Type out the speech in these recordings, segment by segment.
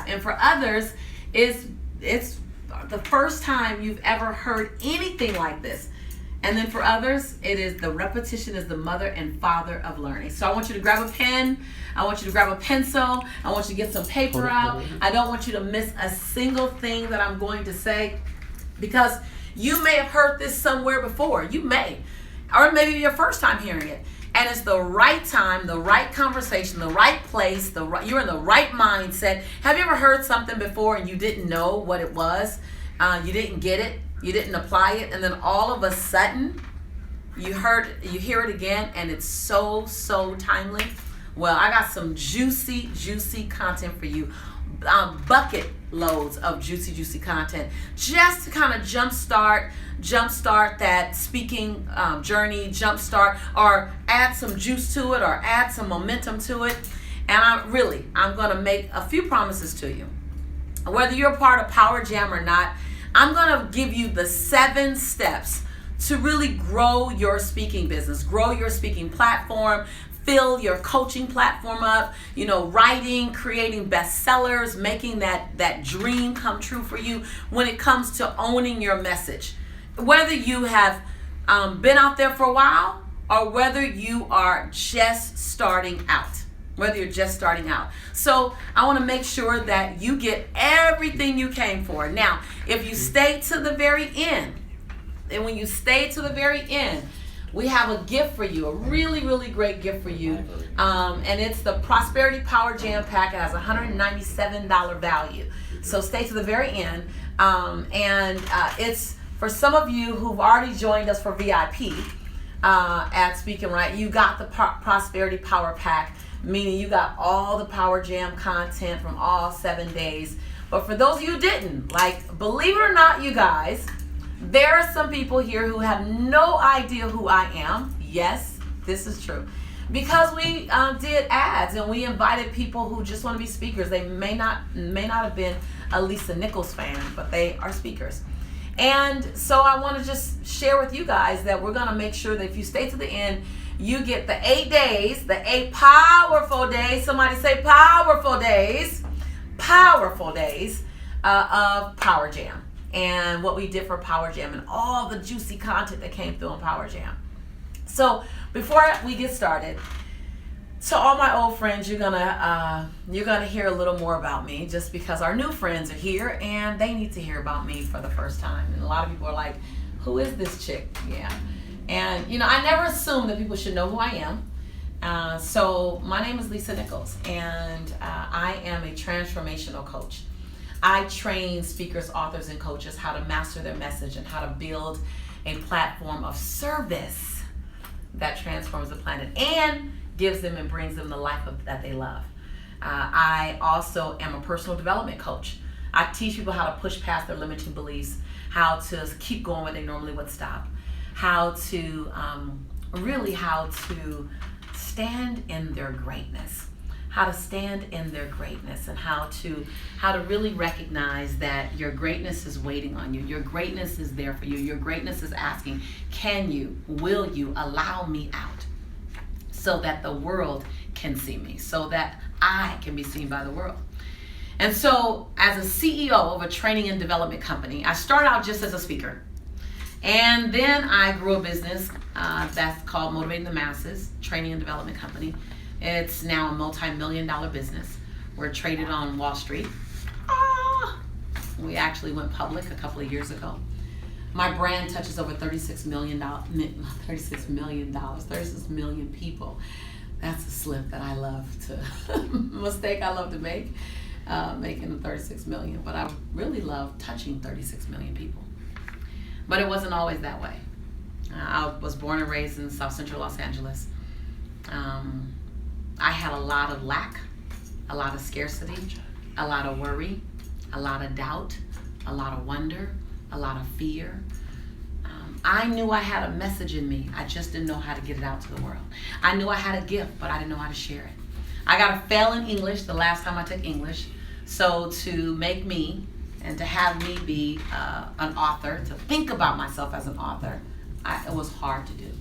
And for others, it's the first time you've ever heard anything like this. And then for others, it is the repetition is the mother and father of learning. So I want you to grab a pen. I want you to grab a pencil. I want you to get some paper out. I don't want you to miss a single thing that I'm going to say, because you may have heard this somewhere before. You may. Or maybe your first time hearing it. And it's the right time, the right conversation, the right place, you're in the right mindset. Have you ever heard something before and you didn't know what it was? You didn't get it. You didn't apply it, and then all of a sudden you hear it again, and it's so timely. Well, I got some juicy content for you. Bucket loads of juicy content, just to kind of jumpstart that speaking journey, jumpstart, or add some juice to it, or add some momentum to it. And I'm going to make a few promises to you. Whether you're a part of Power Jam or not, I'm going to give you the 7 steps to really grow your speaking business, grow your speaking platform, fill your coaching platform up, writing, creating bestsellers, making that dream come true for you when it comes to owning your message. Whether you have been out there for a while, or whether you are just starting out. So I want to make sure that you get everything you came for. Now, if you stay to the very end, and when you stay to the very end, we have a gift for you, a really great gift for you. And it's the Prosperity Power Jam Pack. It has a $197 value. So stay to the very end. It's for some of you who've already joined us for VIP at Speaking Right. You got the Prosperity Power Pack, meaning you got all the Power Jam content from all 7 days. But for those of you who didn't, believe it or not, you guys, there are some people here who have no idea who I am. Yes, this is true. Because we did ads and we invited people who just want to be speakers. They may not have been a Lisa Nichols fan, but they are speakers. And so I want to just share with you guys that we're going to make sure that if you stay to the end, you get the 8 days, the 8 powerful days. Somebody say powerful days of Power Jam. And what we did for Power Jam and all the juicy content that came through on Power Jam. So before we get started, to all my old friends, you're gonna hear a little more about me, just because our new friends are here and they need to hear about me for the first time. And a lot of people are like, "Who is this chick?" Yeah. And I never assume that people should know who I am. So my name is Lisa Nichols, and I am a transformational coach. I train speakers, authors, and coaches how to master their message and how to build a platform of service that transforms the planet and gives them and brings them the life that they love. I also am a personal development coach. I teach people how to push past their limiting beliefs, how to keep going when they normally would stop, how to stand in their greatness. How to stand in their greatness, and how to really recognize that your greatness is waiting on you. Your greatness is there for you. Your greatness is asking, will you allow me out so that the world can see me, so that I can be seen by the world. And so as a CEO of a training and development company, I started out just as a speaker. And then I grew a business that's called Motivating the Masses, training and development company. It's now a multi-million-dollar business. We're traded on Wall Street. We actually went public a couple of years ago. My brand touches over 36 million people. That's a slip that I love to, mistake I love to make, making the 36 million. But I really love touching 36 million people. But it wasn't always that way. I was born and raised in South Central Los Angeles. I had a lot of lack, a lot of scarcity, a lot of worry, a lot of doubt, a lot of wonder, a lot of fear. I knew I had a message in me. I just didn't know how to get it out to the world. I knew I had a gift, but I didn't know how to share it. I got a fail in English the last time I took English. So to make me and to have me be an author, to think about myself as an author, it was hard to do.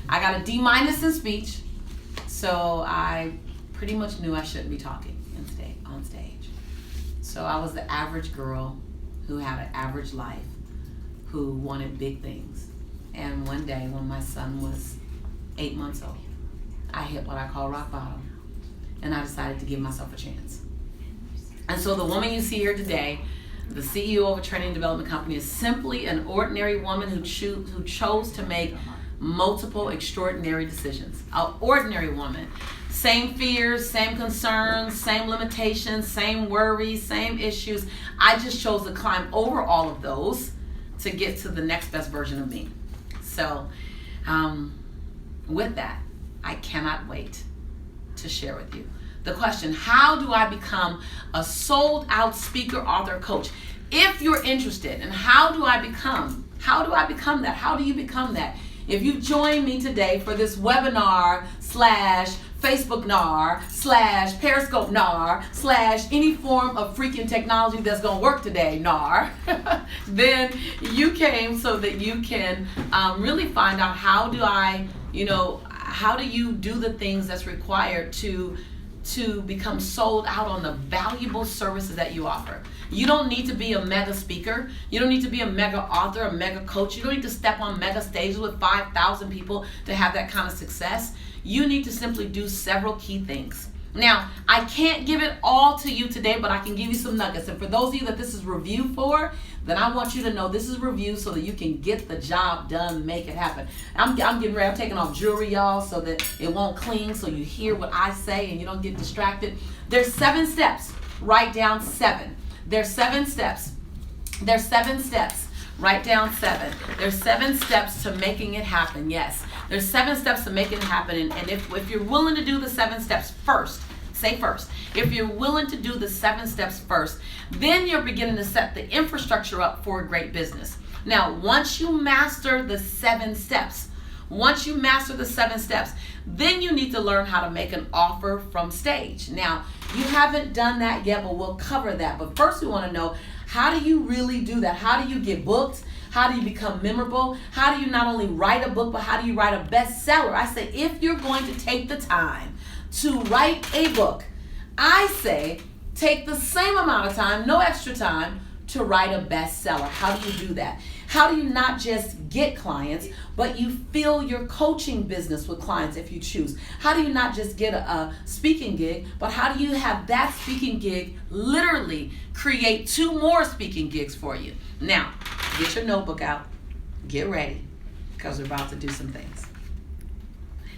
I got a D- in speech. So I pretty much knew I shouldn't be talking on stage. So I was the average girl who had an average life, who wanted big things. And one day when my son was 8 months old, I hit what I call rock bottom. And I decided to give myself a chance. And so the woman you see here today, the CEO of a training and development company, is simply an ordinary woman who chose to make multiple extraordinary decisions. An ordinary woman. Same fears, same concerns, same limitations, same worries, same issues. I just chose to climb over all of those to get to the next best version of me. So with that, I cannot wait to share with you the question, how do I become a sold out speaker, author, coach? If you're interested in how do I become that? How do you become that? If you join me today for this webinar / Facebook nar / Periscope nar / any form of freaking technology that's going to work today nar, then you came so that you can really find out how do you do the things that's required to become sold out on the valuable services that you offer. You don't need to be a mega speaker. You don't need to be a mega author, a mega coach. You don't need to step on mega stages with 5,000 people to have that kind of success. You need to simply do several key things. Now, I can't give it all to you today, but I can give you some nuggets. And for those of you that this is review for, then I want you to know this is review so that you can get the job done, make it happen. I'm getting ready. I'm taking off jewelry, y'all, so that it won't cling, so you hear what I say and you don't get distracted. There's 7 steps. Write down 7. There's 7 steps. There's 7 steps. Write down 7. There's 7 steps to making it happen. Yes. There's 7 steps to making it happen. And if you're willing to do the 7 steps first, say first. If you're willing to do the 7 steps first, then you're beginning to set the infrastructure up for a great business. Now, once you master the 7 steps, then you need to learn how to make an offer from stage. Now, you haven't done that yet, but we'll cover that. But first we want to know, how do you really do that? How do you get booked? How do you become memorable? How do you not only write a book, but how do you write a bestseller? I say, if you're going to take the time to write a book, I say take the same amount of time, no extra time, to write a bestseller. How do you do that? How do you not just get clients, but you fill your coaching business with clients if you choose? How do you not just get a speaking gig, but how do you have that speaking gig literally create 2 more speaking gigs for you? Now, get your notebook out, get ready, because we're about to do some things.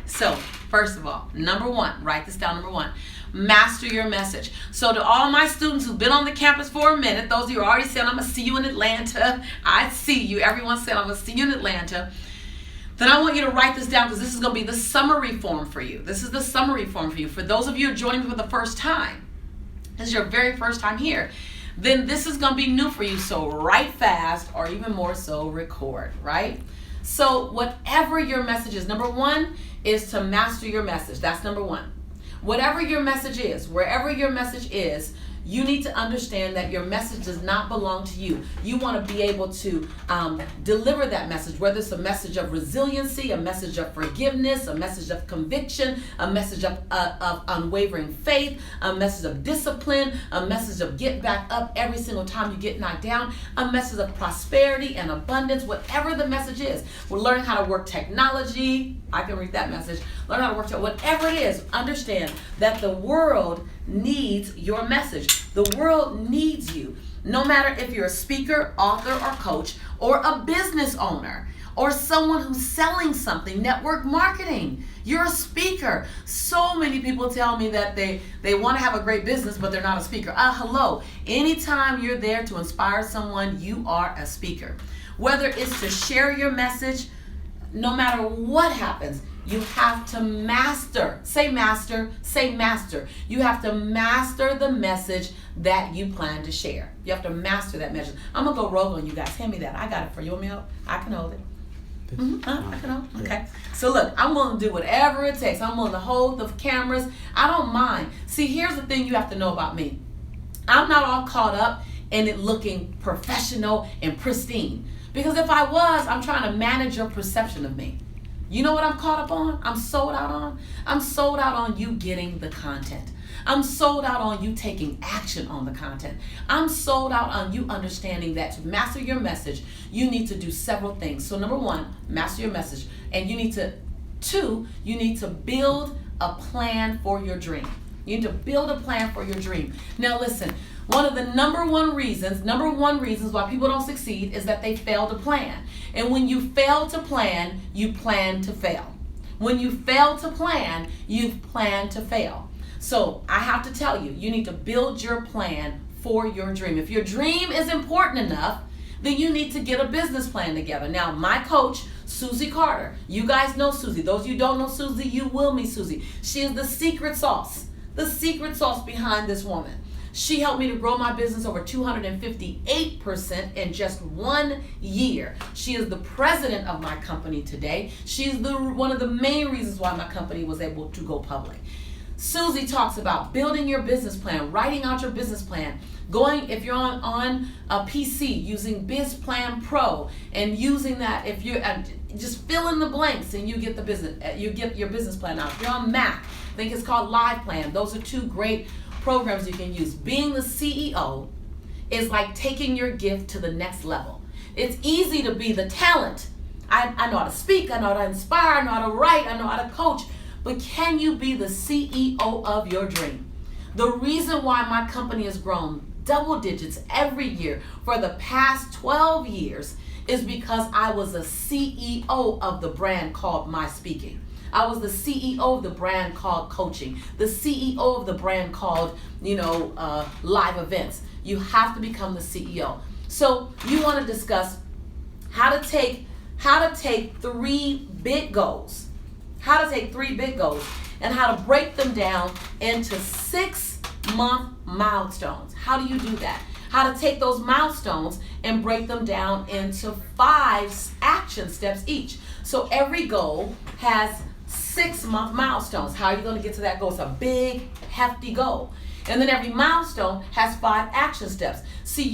So, first of all, number 1, write this down, number 1. Master your message. So to all my students who've been on the campus for a minute, those of you who already said, I'm going to see you in Atlanta. I see you. Everyone said, I'm going to see you in Atlanta. Then I want you to write this down, because this is going to be the summary form for you. This is the summary form for you. For those of you who are joining me for the first time, this is your very first time here, then this is going to be new for you. So write fast, or even more so, record, right? So whatever your message is, number 1 is to master your message. That's number 1. Whatever your message is, wherever your message is, you need to understand that your message does not belong to you. You want to be able to deliver that message, whether it's a message of resiliency, a message of forgiveness, a message of conviction, a message of unwavering faith, a message of discipline, a message of get back up every single time you get knocked down, a message of prosperity and abundance, whatever the message is. We're learning how to work technology. I can read that message. Learn how to work, whatever it is. Understand that the world needs your message. The world needs you. No matter if you're a speaker, author, or coach, or a business owner, or someone who's selling something, network marketing. You're a speaker. So many people tell me that they want to have a great business, but they're not a speaker. Hello. Anytime you're there to inspire someone, you are a speaker. Whether it's to share your message, no matter what happens, you have to master. Say master. Say master. You have to master the message that you plan to share. You have to master that message. I'm going to go rogue on you guys. Hand me that. I got it for you. You want me to hold? I can hold it. I can hold. Okay. So look, I'm willing to do whatever it takes. I'm willing to hold the cameras. I don't mind. See, here's the thing you have to know about me. I'm not all caught up in it looking professional and pristine. Because if I was, I'm trying to manage your perception of me. You know what I'm caught up on? I'm sold out on? I'm sold out on you getting the content. I'm sold out on you taking action on the content. I'm sold out on you understanding that to master your message, you need to do several things. So number one, master your message. And you need to build a plan for your dream. You need to build a plan for your dream. Now listen, one of the number one reasons why people don't succeed is that they fail to plan. And when you fail to plan, you plan to fail. When you fail to plan, you've planned to fail. So I have to tell you, you need to build your plan for your dream. If your dream is important enough, then you need to get a business plan together. Now, my coach, Susie Carter, you guys know Susie. Those of you who don't know Susie, you will meet Susie. She is the secret sauce behind this woman. She helped me to grow my business over 258% in just 1 year. She is the president of my company today. She's one of the main reasons why my company was able to go public. Susie talks about building your business plan, writing out your business plan, if you're on a PC, using BizPlan Pro and using that, if you're just fill in the blanks and you get your business plan out. If you're on Mac, I think it's called LivePlan. Those are two great programs you can use. Being the CEO is like taking your gift to the next level. It's easy to be the talent. I know how to speak, I know how to inspire, I know how to write, I know how to coach, but can you be the CEO of your dream? The reason why my company has grown double digits every year for the past 12 years is because I was a CEO of the brand called My Speaking. I was the CEO of the brand called Coaching, the CEO of the brand called, Live Events. You have to become the CEO. So you want to discuss how to take 3 big goals, and how to break them down into 6-month milestones. How do you do that? How to take those milestones and break them down into 5 action steps each. So every goal has 6-month milestones. How are you going to get to that goal? It's a big, hefty goal. And then every milestone has 5 action steps. See,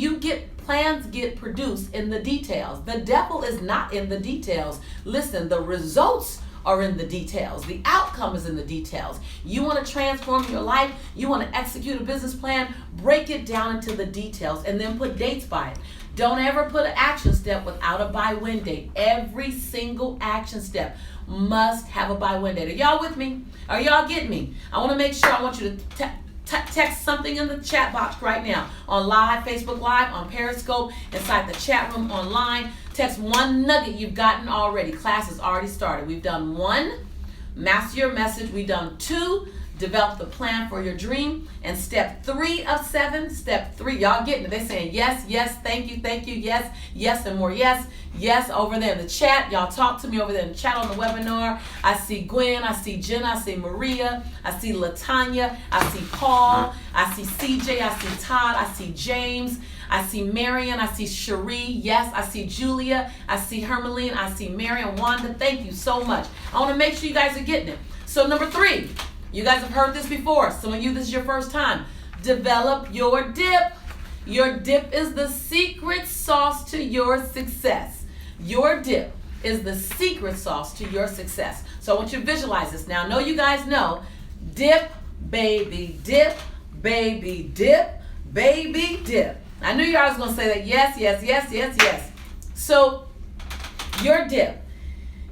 plans get produced in the details. The devil is not in the details. Listen, the results are in the details. The outcome is in the details. You want to transform your life, you want to execute a business plan, break it down into the details and then put dates by it. Don't ever put an action step without a by-when date. Every single action step must have a by-when date. Are y'all with me? Are y'all getting me? I want to make sure, I want you to text something in the chat box right now, on live, Facebook Live, on Periscope, inside the chat room online. Text one nugget you've gotten already. Class has already started. We've done 1, master your message. We've done 2, develop the plan for your dream. And step 3 of 7, step 3, y'all getting it. They're saying yes, yes, thank you, yes, yes, and more yes, yes over there in the chat. Y'all talk to me over there in the chat on the webinar. I see Gwen, I see Jenna, I see Maria, I see Latanya, I see Paul, I see CJ, I see Todd, I see James, I see Marion, I see Cherie, yes, I see Julia, I see Hermeline, I see Marion, Wanda. Thank you so much. I want to make sure you guys are getting it. So number 3, you guys have heard this before. Some of you, this is your first time. Develop your dip. Your dip is the secret sauce to your success. Your dip is the secret sauce to your success. So I want you to visualize this. Now, I know you guys know, dip, baby, dip, baby, dip, baby, dip. I knew you guys were going to say that. Yes, yes, yes, yes, yes. So your dip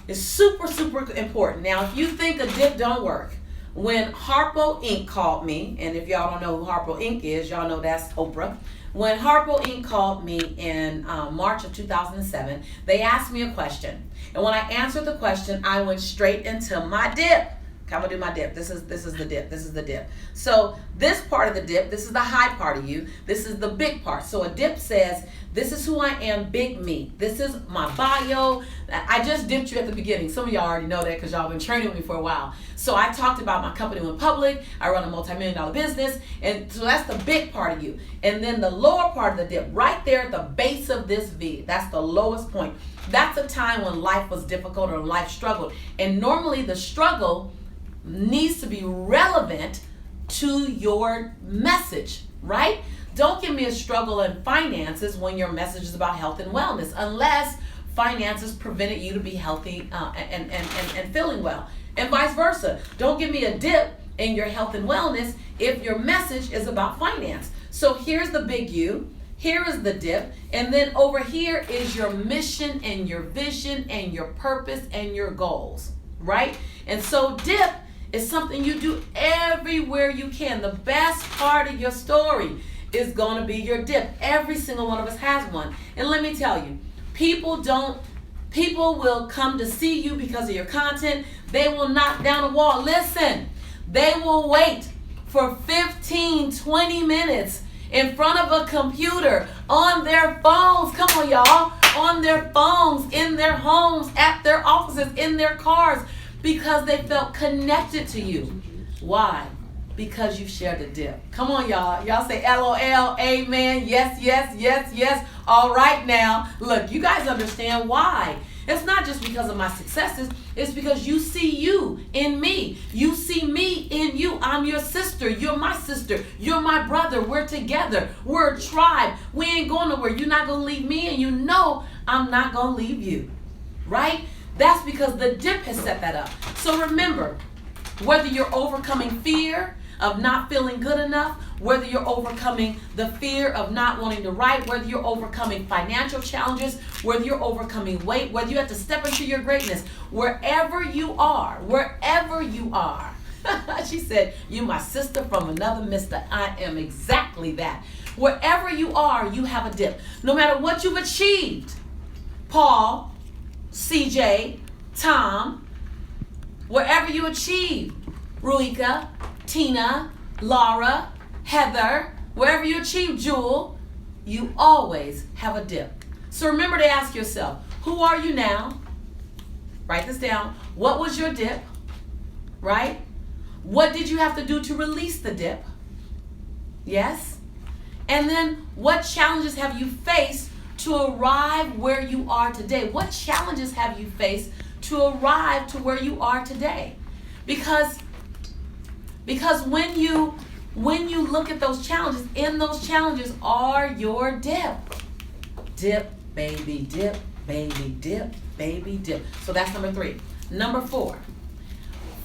is super, super important. Now, if you think a dip don't work, when Harpo Inc. called me, and if y'all don't know who Harpo Inc. is, y'all know that's Oprah. When Harpo Inc. called me in March of 2007, they asked me a question. And when I answered the question, I went straight into my dip. I'm gonna do my dip. This is the dip. This is the dip. So this part of the dip, this is the high part of you. This is the big part. So a dip says, this is who I am, big me. This is my bio. I just dipped you at the beginning. Some of y'all already know that because y'all been training with me for a while. So I talked about my company went public. I run a multi-million-dollar business. And so that's the big part of you. And then the lower part of the dip, right there at the base of this V, that's the lowest point. That's a time when life was difficult or life struggled. And normally the struggle needs to be relevant to your message, right? Don't give me a struggle in finances when your message is about health and wellness, unless finances prevented you to be healthy and feeling well. And vice versa. Don't give me a dip in your health and wellness if your message is about finance. So here's the big U, here is the dip, and then over here is your mission and your vision and your purpose and your goals, right? And so dip is something you do everywhere you can. The best part of your story is going to be your dip. Every single one of us has one. And let me tell you, people will come to see you because of your content. They will knock down a wall. Listen, they will wait for 15, 20 minutes in front of a computer, on their phones, come on y'all, on their phones, in their homes, at their offices, in their cars, because they felt connected to you. Why? Because you shared a dip. Come on y'all. Y'all say LOL, amen, yes, yes, yes, yes. All right now. Look, you guys understand why. It's not just because of my successes. It's because you see you in me. You see me in you. I'm your sister. You're my sister. You're my brother. We're together. We're a tribe. We ain't going nowhere. You're not going to leave me, and you know I'm not going to leave you. Right? That's because the dip has set that up. So remember, whether you're overcoming fear of not feeling good enough, whether you're overcoming the fear of not wanting to write, whether you're overcoming financial challenges, whether you're overcoming weight, whether you have to step into your greatness, wherever you are, she said, you my sister from another mister. I am exactly that. Wherever you are, you have a dip. No matter what you've achieved, Paul, CJ, Tom, wherever you achieve, Ruika, Tina, Laura, Heather, wherever you achieve, Jewel, you always have a dip. So remember to ask yourself, who are you now? Write this down. What was your dip? Right? What did you have to do to release the dip? Yes? And then what challenges have you faced to arrive where you are today? What challenges have you faced to arrive to where you are today? Because when you look at those challenges, in those challenges are your dip. Dip, baby, dip, baby, dip, baby, dip. So that's number 3. Number 4,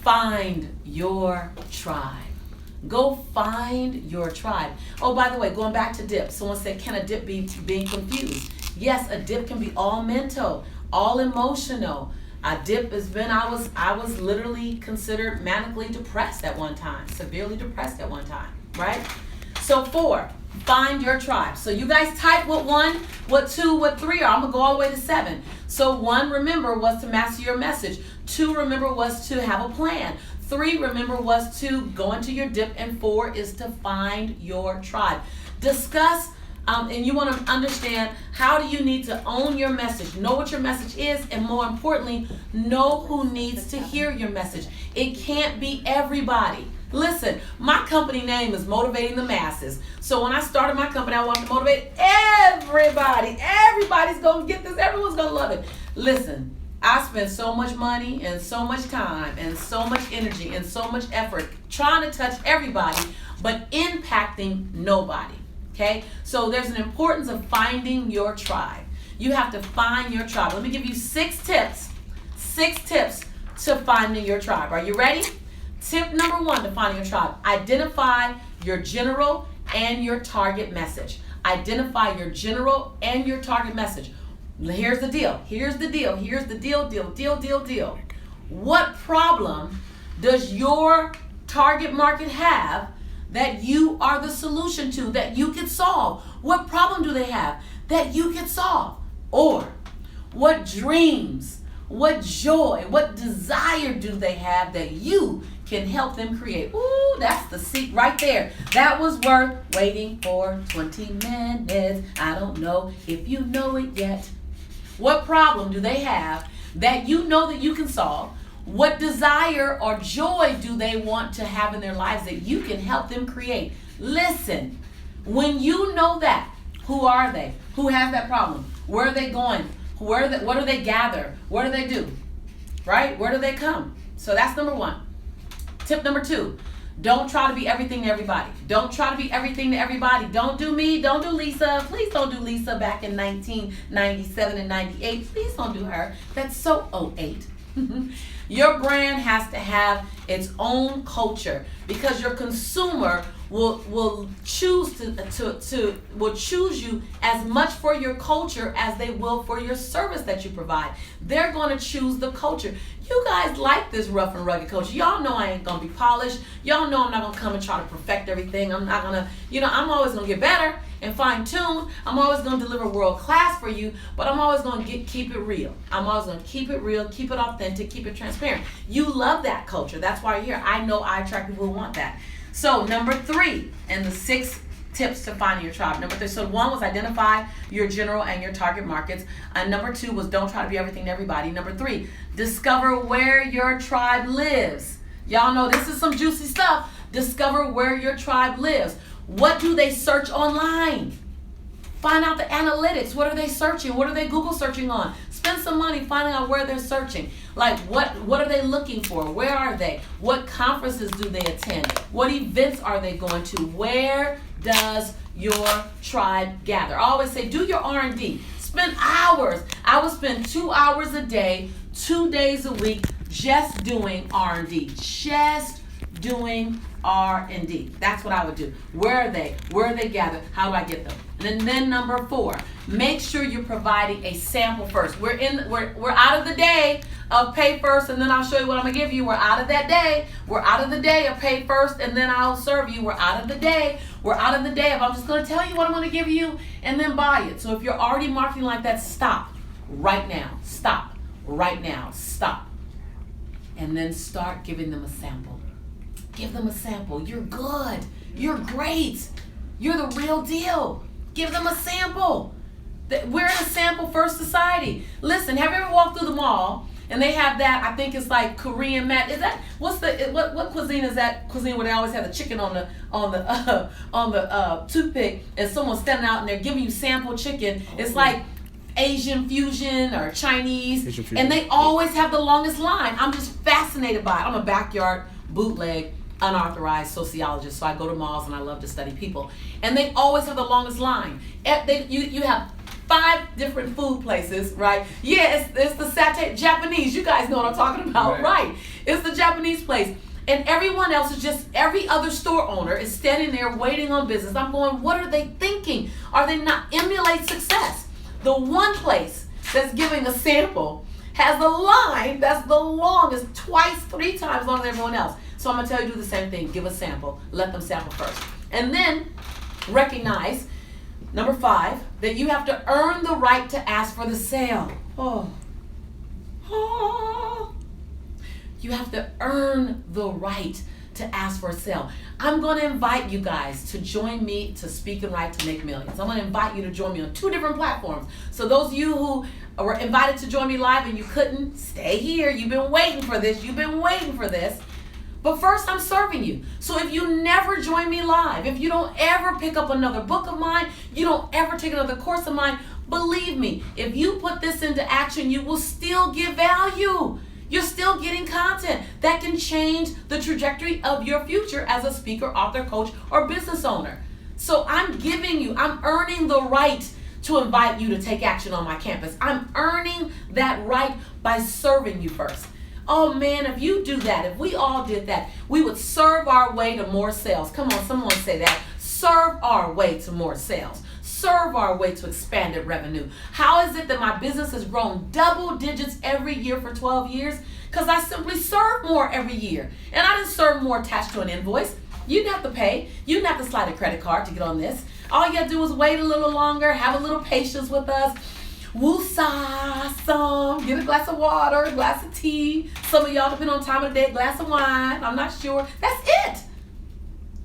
find your tribe. Go find your tribe. Oh, by the way, going back to dip, someone said, can a dip be being confused? Yes, a dip can be all mental, all emotional. A dip has been, I was literally considered manically depressed at one time, severely depressed at one time, right? So 4, find your tribe. So you guys type what 1, what 2, what 3 are. I'm going to go all the way to 7. So 1, remember, was to master your message. 2, remember, was to have a plan. 3, remember, was to go into your dip. And 4 is to find your tribe. Discuss and you want to understand, how do you need to own your message, know what your message is, and more importantly, know who needs to hear your message. It can't be everybody. Listen, my company name is Motivating the Masses. So when I started my company, I wanted to motivate everybody. Everybody's going to get this. Everyone's going to love it. Listen, I spend so much money and so much time and so much energy and so much effort trying to touch everybody, but impacting nobody. Okay, so there's an importance of finding your tribe. You have to find your tribe. Let me give you 6 tips. 6 tips to finding your tribe. Are you ready? Tip number 1 to finding your tribe. Identify your general and your target message. Identify your general and your target message. Here's the deal. Here's the deal. Here's the deal. What problem does your target market have that you are the solution to, that you can solve? What problem do they have that you can solve? Or what dreams, what joy, what desire do they have that you can help them create? Ooh, that's the seat right there. That was worth waiting for 20 minutes. I don't know if you know it yet. What problem do they have that you know that you can solve? What desire or joy do they want to have in their lives that you can help them create? Listen, when you know that, who are they? Who has that problem? Where are they going? What do they gather? What do they do? Right? Where do they come? So that's number 1. Tip number 2, don't try to be everything to everybody. Don't try to be everything to everybody. Don't do me. Don't do Lisa. Please don't do Lisa back in 1997 and 98. Please don't do her. That's so 08. Your brand has to have its own culture, because your consumer will choose will choose you as much for your culture as they will for your service that you provide. They're going to choose the culture. You guys like this rough and rugged culture. Y'all know I ain't gonna be polished. Y'all know I'm not gonna come and try to perfect everything. I'm not gonna, I'm always gonna get better and fine tune. I'm always gonna deliver world class for you, but I'm always gonna keep it real. I'm always gonna keep it real, keep it authentic, keep it transparent. You love that culture. That's why you're here. I know I attract people who want that. So number 3, and the 6 tips to finding your tribe. Number 3, so 1 was identify your general and your target markets. And number 2 was don't try to be everything to everybody. Number 3, discover where your tribe lives. Y'all know this is some juicy stuff. Discover where your tribe lives. What do they search online? Find out the analytics. What are they searching? What are they Google searching on? Spend some money finding out where they're searching. Like what are they looking for? Where are they? What conferences do they attend? What events are they going to? Where does your tribe gather? I always say do your R&D. Spend hours. I would spend 2 hours a day, 2 days a week just doing R&D. Just doing R&D. That's what I would do. Where are they? Where are they gathered? How do I get them? And then number 4, make sure you're providing a sample first. We're out of the day of pay first and then I'll show you what I'm gonna give you. We're out of that day. We're out of the day of pay first and then I'll serve you. We're out of the day. We're out of the day of I'm just gonna tell you what I'm gonna give you and then buy it. So if you're already marketing like that, stop right now. Stop right now. Stop. And then start giving them a sample. Give them a sample. You're good. You're great. You're the real deal. Give them a sample. We're in a sample first society. Listen, have you ever walked through the mall and they have that, I think it's like Korean mat. Is that what cuisine is that? Cuisine where they always have the chicken on the toothpick and someone's standing out and they're giving you sample chicken. It's like Asian fusion or Chinese, and they always have the longest line. I'm just fascinated by it. I'm a backyard bootleg unauthorized sociologist, so I go to malls and I love to study people, and they always have the longest line. You have 5 different food places, right? Yeah, it's the satay Japanese. You guys know what I'm talking about, right? It's the Japanese place. And everyone else is just, every other store owner is standing there waiting on business. I'm going, what are they thinking? Are they not emulate success? The one place that's giving a sample has the line that's the longest, 3 times longer than everyone else. So I'm gonna tell you, do the same thing. Give a sample. Let them sample first. And then recognize, number 5, that you have to earn the right to ask for the sale. You have to earn the right to ask for a sale. I'm going to invite you guys to join me to Speak and Write to Make Millions. I'm going to invite you to join me on 2 different platforms. So those of you who were invited to join me live and you couldn't, stay here. You've been waiting for this. You've been waiting for this. But first, I'm serving you. So if you never join me live, if you don't ever pick up another book of mine, you don't ever take another course of mine, believe me, if you put this into action, you will still get value. You're still getting content that can change the trajectory of your future as a speaker, author, coach, or business owner. So I'm earning the right to invite you to take action on my campus. I'm earning that right by serving you first. Oh man, if you do that, if we all did that, we would serve our way to more sales. Come on, someone say that. Serve our way to more sales. Serve our way to expanded revenue. How is it that my business has grown double digits every year for 12 years? Because I simply serve more every year. And I didn't serve more attached to an invoice. You didn't have to pay. You didn't have to slide a credit card to get on this. All you had to do was wait a little longer, have a little patience with us. Woo-saw some, get a glass of water, a glass of tea. Some of y'all, depending on time of the day, a glass of wine. I'm not sure. That's it.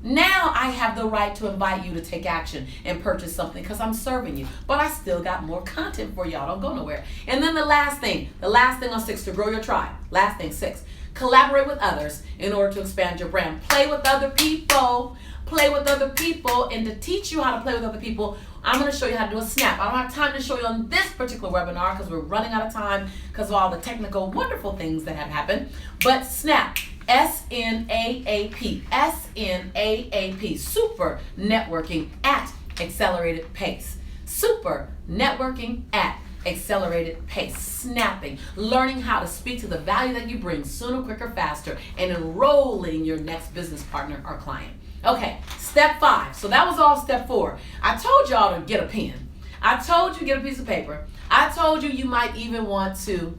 Now I have the right to invite you to take action and purchase something because I'm serving you. But I still got more content for y'all. Don't go nowhere. And then the last thing on 6, to grow your tribe. Last thing, 6, collaborate with others in order to expand your brand. Play with other people. Play with other people. And to teach you how to play with other people, I'm going to show you how to do a snap. I don't have time to show you on this particular webinar because we're running out of time because of all the technical, wonderful things that have happened. But snap. SNAAP. SNAAP. Super networking at accelerated pace. Super networking at accelerated pace, snapping, learning how to speak to the value that you bring sooner, quicker, faster, and enrolling your next business partner or client. Okay, step 5. So that was all step 4. I told y'all to get a pen. I told you to get a piece of paper. I told you you might even want to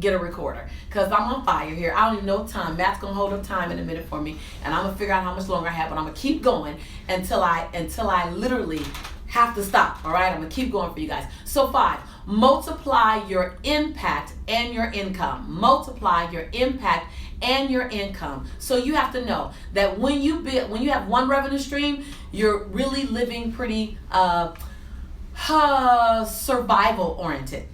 get a recorder, because I'm on fire here. I don't even know time. Matt's gonna hold up time in a minute for me, and I'm gonna figure out how much longer I have, but I'm gonna keep going until I literally have to stop. All right, I'm gonna keep going for you guys. So 5, multiply your impact and your income. Multiply your impact and your income. So you have to know that when you have one revenue stream, you're really living pretty survival oriented.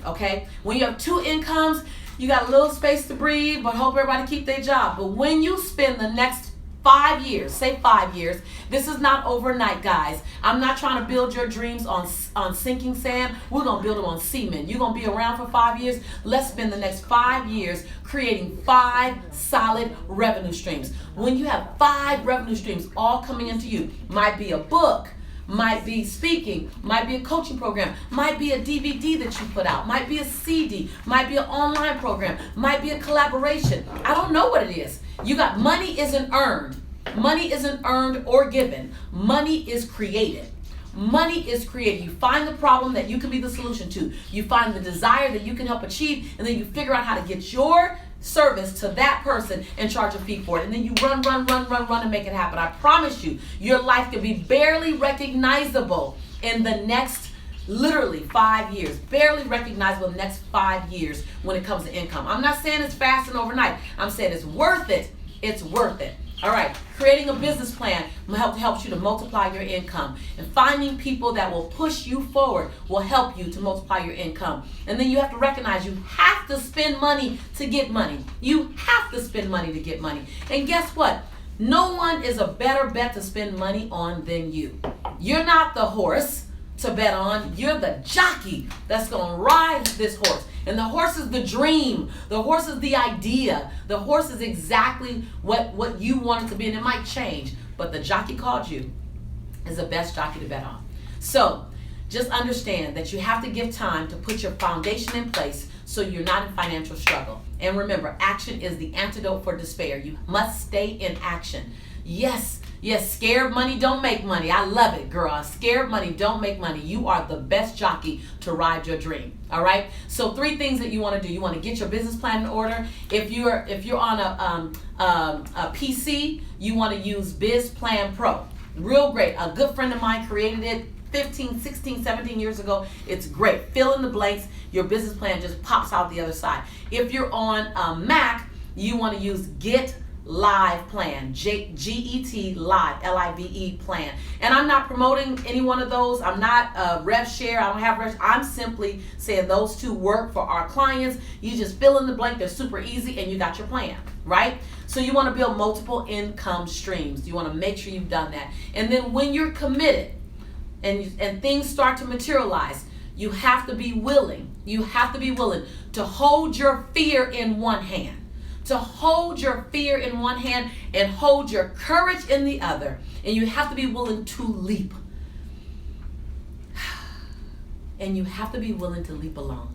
Okay, when you have 2 incomes, you got a little space to breathe, but hope everybody keep their job. But when you spend the next 5 years, say 5 years, this is not overnight, guys. I'm not trying to build your dreams on sinking sand. We're gonna build them on cement. You're gonna be around for 5 years. Let's spend the next 5 years creating 5 solid revenue streams. When you have 5 revenue streams all coming into you, might be a book, might be speaking, might be a coaching program, might be a DVD that you put out, might be a CD, might be an online program, might be a collaboration. I don't know what it is. You got money isn't earned. Money isn't earned or given. Money is created. Money is created. You find the problem that you can be the solution to. You find the desire that you can help achieve, and then you figure out how to get your service to that person and charge a fee for it. And then you run and make it happen. I promise you, your life could be barely recognizable in the next literally 5 years. Barely recognizable in the next 5 years when it comes to income. I'm not saying it's fast and overnight. I'm saying it's worth it. It's worth it. All right, creating a business plan helps you to multiply your income, and finding people that will push you forward will help you to multiply your income. And then you have to recognize you have to spend money to get money. You have to spend money to get money. And guess what? No one is a better bet to spend money on than you. You're not the horse to bet on. You're the jockey that's going to ride this horse. And the horse is the dream. The horse is the idea. The horse is exactly what you want it to be, and it might change. But the jockey called you is the best jockey to bet on. So just understand that you have to give time to put your foundation in place so you're not in financial struggle. And remember, action is the antidote for despair. You must stay in action. Yes, scared money don't make money. I love it, girl. Scared money don't make money. You are the best jockey to ride your dream. All right. So 3 things that you want to do. You want to get your business plan in order. If you're on a PC, you want to use Biz Plan Pro. Real great. A good friend of mine created it 15, 16, 17 years ago. It's great. Fill in the blanks. Your business plan just pops out the other side. If you're on a Mac, you want to use Get Live Plan, G-E-T Live, L-I-V-E plan. And I'm not promoting any one of those. I'm not RevShare. I don't have Rev. I'm simply saying those 2 work for our clients. You just fill in the blank. They're super easy, and you got your plan, right? So you want to build multiple income streams. You want to make sure you've done that. And then when you're committed and things start to materialize, you have to be willing. You have to be willing to hold your fear in one hand. To hold your fear in one hand and hold your courage in the other. And you have to be willing to leap. And you have to be willing to leap alone.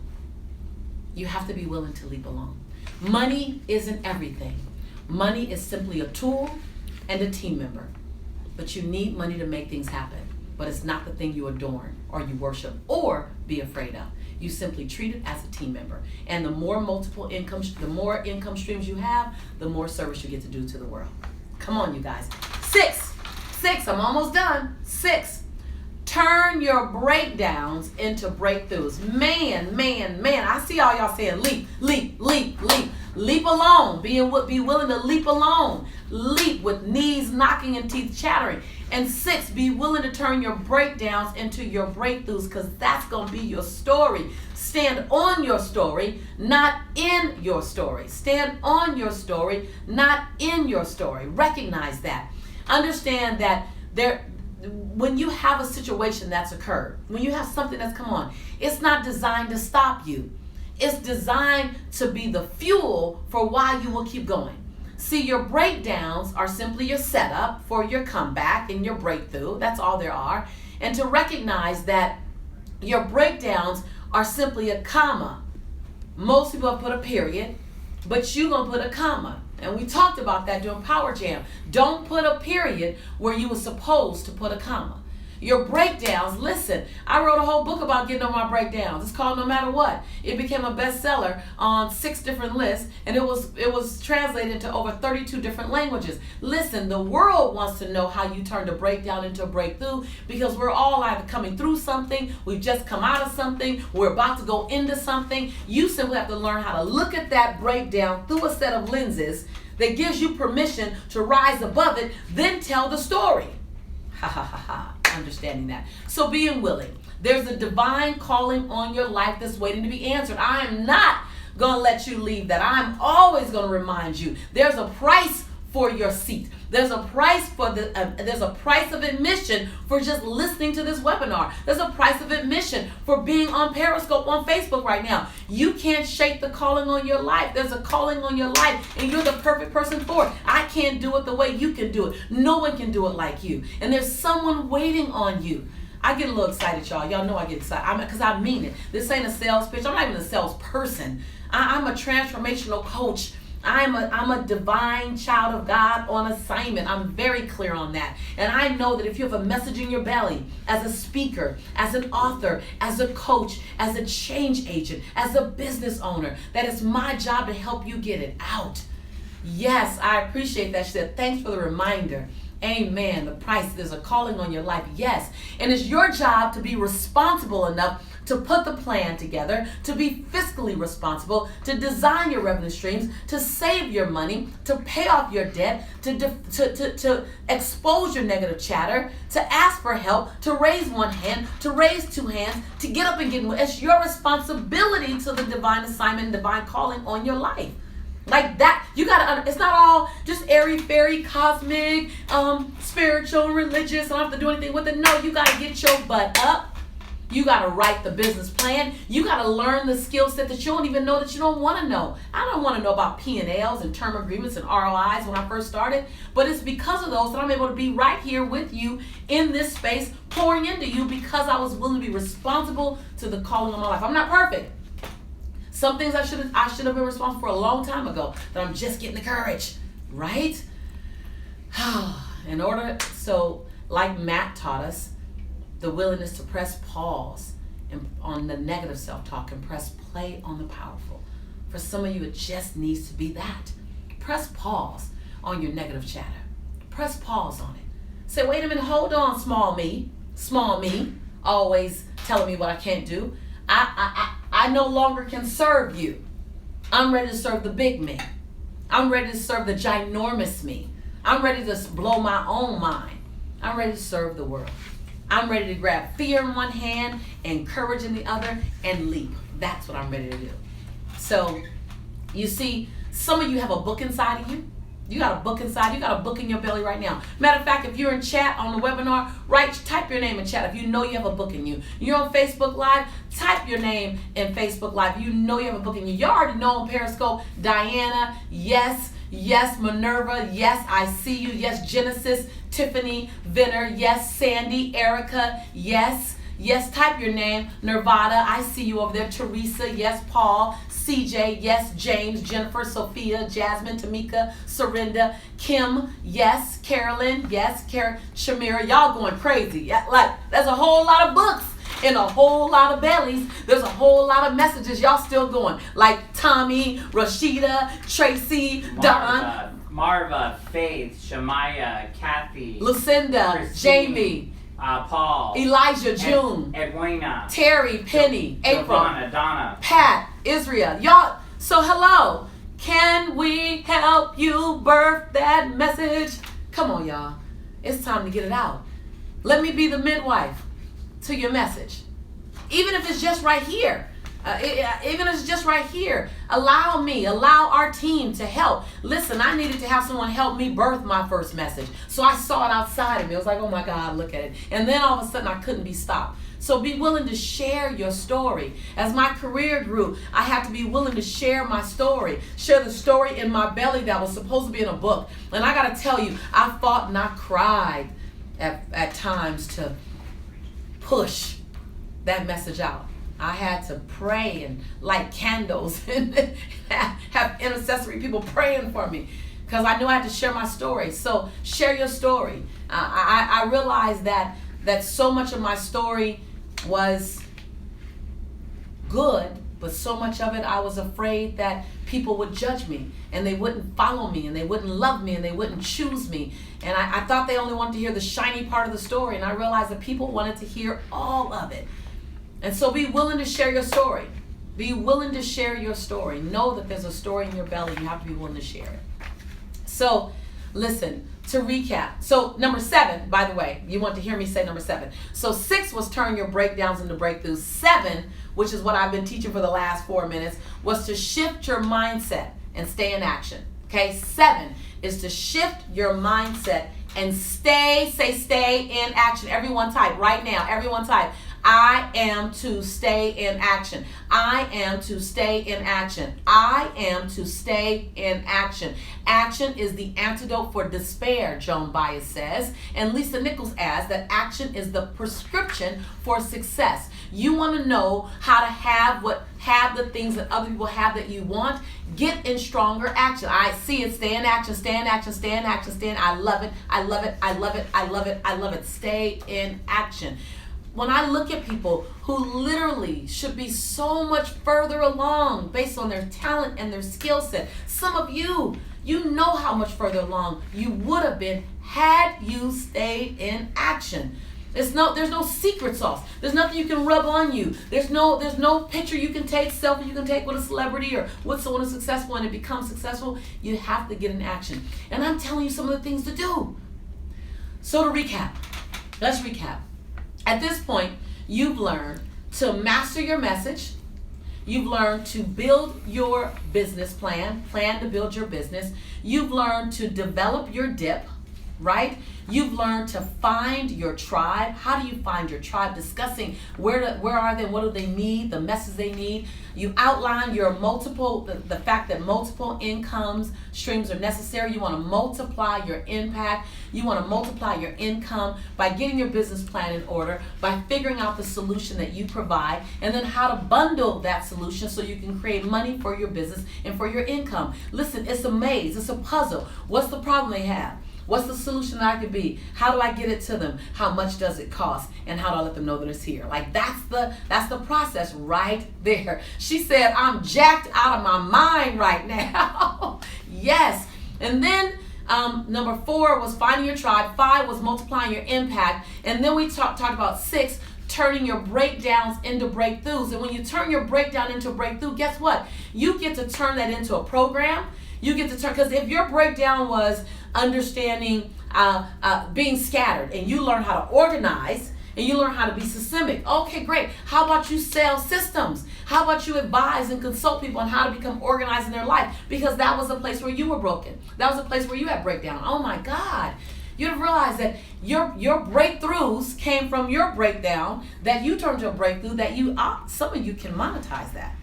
You have to be willing to leap alone. Money isn't everything. Money is simply a tool and a team member. But you need money to make things happen. But it's not the thing you adorn or you worship or be afraid of. You simply treat it as a team member. And the more the more income streams you have, the more service you get to do to the world. Come on, you guys. 6, I'm almost done. 6, turn your breakdowns into breakthroughs. Man, I see all y'all saying leap. Leap alone. Be willing to leap alone. Leap with knees knocking and teeth chattering. And 6, be willing to turn your breakdowns into your breakthroughs, because that's going to be your story. Stand on your story, not in your story. Stand on your story, not in your story. Recognize that. Understand that when you have a situation that's occurred, when you have something that's come on, it's not designed to stop you. It's designed to be the fuel for why you will keep going. See, your breakdowns are simply your setup for your comeback and your breakthrough. That's all there are. And to recognize that Your breakdowns are simply a comma. Most people have put a period, but you're going to put a comma. And we talked about that during Power Jam. Don't put a period where you were supposed to put a comma. Your breakdowns, listen, I wrote a whole book about getting over my breakdowns. It's called No Matter What. It became a bestseller on 6 different lists, and it was translated into over 32 different languages. Listen, the world wants to know how you turned a breakdown into a breakthrough, because we're all either coming through something, we've just come out of something, we're about to go into something. You simply have to learn how to look at that breakdown through a set of lenses that gives you permission to rise above it, then tell the story. Ha ha ha ha. Understanding that. So being willing. There's a divine calling on your life that's waiting to be answered. I am not going to let you leave that. I'm always going to remind you. There's a price for your seat. There's a price for there's a price of admission for just listening to this webinar. There's a price of admission for being on Periscope on Facebook right now. You can't shake the calling on your life. There's a calling on your life, and you're the perfect person for it. I can't do it the way you can do it. No one can do it like you. And there's someone waiting on you. I get a little excited, y'all. Y'all know I get excited because I mean it. This ain't a sales pitch. I'm not even a salesperson. I'm a transformational coach. I'm a divine child of God on assignment. I'm very clear on that. And I know that if you have a message in your belly, as a speaker, as an author, as a coach, as a change agent, as a business owner, that it's my job to help you get it out. Yes, I appreciate that. She said, thanks for the reminder. Amen. The price, there's a calling on your life. Yes. And it's your job to be responsible enough to put the plan together, to be fiscally responsible, to design your revenue streams, to save your money, to pay off your debt, to expose your negative chatter, to ask for help, to raise one hand, to raise 2 hands, to get up and get more. It's your responsibility to the divine assignment and divine calling on your life. Like that, you gotta, it's not all just airy, fairy, cosmic, spiritual, religious. I don't have to do anything with it. No, you gotta get your butt up. You got to write the business plan. You got to learn the skill set that you don't even know that you don't want to know. I don't want to know about P&Ls and term agreements and ROIs when I first started, but it's because of those that I'm able to be right here with you in this space, pouring into you because I was willing to be responsible to the calling of my life. I'm not perfect. Some things I should have been responsible for a long time ago, but I'm just getting the courage, right? So like Matt taught us, the willingness to press pause on the negative self-talk and press play on the powerful. For some of you, it just needs to be that. Press pause on your negative chatter. Press pause on it. Say, wait a minute, hold on, small me, always telling me what I can't do. I no longer can serve you. I'm ready to serve the big me. I'm ready to serve the ginormous me. I'm ready to blow my own mind. I'm ready to serve the world. I'm ready to grab fear in one hand and courage in the other and leap. That's what I'm ready to do. So, you see, some of you have a book inside of you. You got a book inside. You got a book in your belly right now. Matter of fact, if you're in chat on the webinar, type your name in chat if you know you have a book in you. You're on Facebook Live, type your name in Facebook Live. You know you have a book in you. You already know on Periscope, Diana, yes. Yes, Minerva. Yes, I see you. Yes, Genesis, Tiffany, Venner. Yes, Sandy, Erica. Yes, type your name. Nervada, I see you over there. Teresa, yes. Paul, CJ, yes. James, Jennifer, Sophia, Jasmine, Tamika, Serinda, Kim, yes. Carolyn, yes. Shamira, y'all going crazy. Like, there's a whole lot of books in a whole lot of bellies. There's a whole lot of messages. Y'all still going. Like Tommy, Rashida, Tracy, Don, Marva, Faith, Shamaya, Kathy, Lucinda, Christine, Jamie, Paul, Elijah, June, Edwina, Terry, Penny, April, Donna, Pat, Israel. Y'all, so hello. Can we help you birth that message? Come on, y'all. It's time to get it out. Let me be the midwife to your message. Even if it's just right here. Even if it's just right here. Allow our team to help. Listen, I needed to have someone help me birth my first message. So I saw it outside of me. I was like, oh my God, look at it. And then all of a sudden I couldn't be stopped. So be willing to share your story. As my career grew, I had to be willing to share my story. Share the story in my belly that was supposed to be in a book. And I got to tell you, I fought and I cried at times to push that message out. I had to pray and light candles and have intercessory people praying for me because I knew I had to share my story. So share your story. I realized that so much of my story was good, but so much of it I was afraid that people would judge me and they wouldn't follow me and they wouldn't love me and they wouldn't choose me. And I thought they only wanted to hear the shiny part of the story, and I realized that people wanted to hear all of it. And so be willing to share your story. Be willing to share your story. Know that there's a story in your belly. You have to be willing to share it. So listen, to recap. So number 7, by the way, you want to hear me say number 7. So 6 was turn your breakdowns into breakthroughs. 7, which is what I've been teaching for the last 4 minutes, was to shift your mindset and stay in action. Okay, 7 is to shift your mindset and stay in action. Everyone type right now. Everyone type. I am to stay in action. I am to stay in action. I am to stay in action. Action is the antidote for despair, Joan Baez says. And Lisa Nichols adds that action is the prescription for success. You want to know how to have the things that other people have that you want? Get in stronger action. I see it. Stay in action, stay in action, stay in action, stay in. I love it. I love it. I love it. I love it. I love it. Stay in action. When I look at people who literally should be so much further along based on their talent and their skill set, some of you know how much further along you would have been had you stayed in action. There's no secret sauce. There's nothing you can rub on you. There's no picture you can take, selfie you can take with a celebrity or with someone who's successful and it becomes successful. You have to get in action. And I'm telling you some of the things to do. So to recap, let's recap. At this point, you've learned to master your message. You've learned to build your business plan to build your business. You've learned to develop your dip, right? You've learned to find your tribe. How do you find your tribe? Discussing where are they, what do they need, the message they need. You outline your the fact that multiple incomes streams are necessary. You want to multiply your impact. You want to multiply your income by getting your business plan in order, by figuring out the solution that you provide, and then how to bundle that solution so you can create money for your business and for your income. Listen, it's a maze. It's a puzzle. What's the problem they have? What's the solution that I could be? How do I get it to them? How much does it cost? And how do I let them know that it's here? Like that's the process right there. She said, I'm jacked out of my mind right now. Yes. And then number 4 was finding your tribe. 5 was multiplying your impact. And then we talked about 6, turning your breakdowns into breakthroughs. And when you turn your breakdown into a breakthrough, guess what? You get to turn that into a program. You get to turn, because if your breakdown was understanding being scattered and you learn how to organize and you learn how to be systemic, okay, great. How about you sell systems? How about you advise and consult people on how to become organized in their life? Because that was a place where you were broken. That was a place where you had breakdown. Oh my God. You'd have realized that your breakthroughs came from your breakdown that you turned to a breakthrough that some of you can monetize that.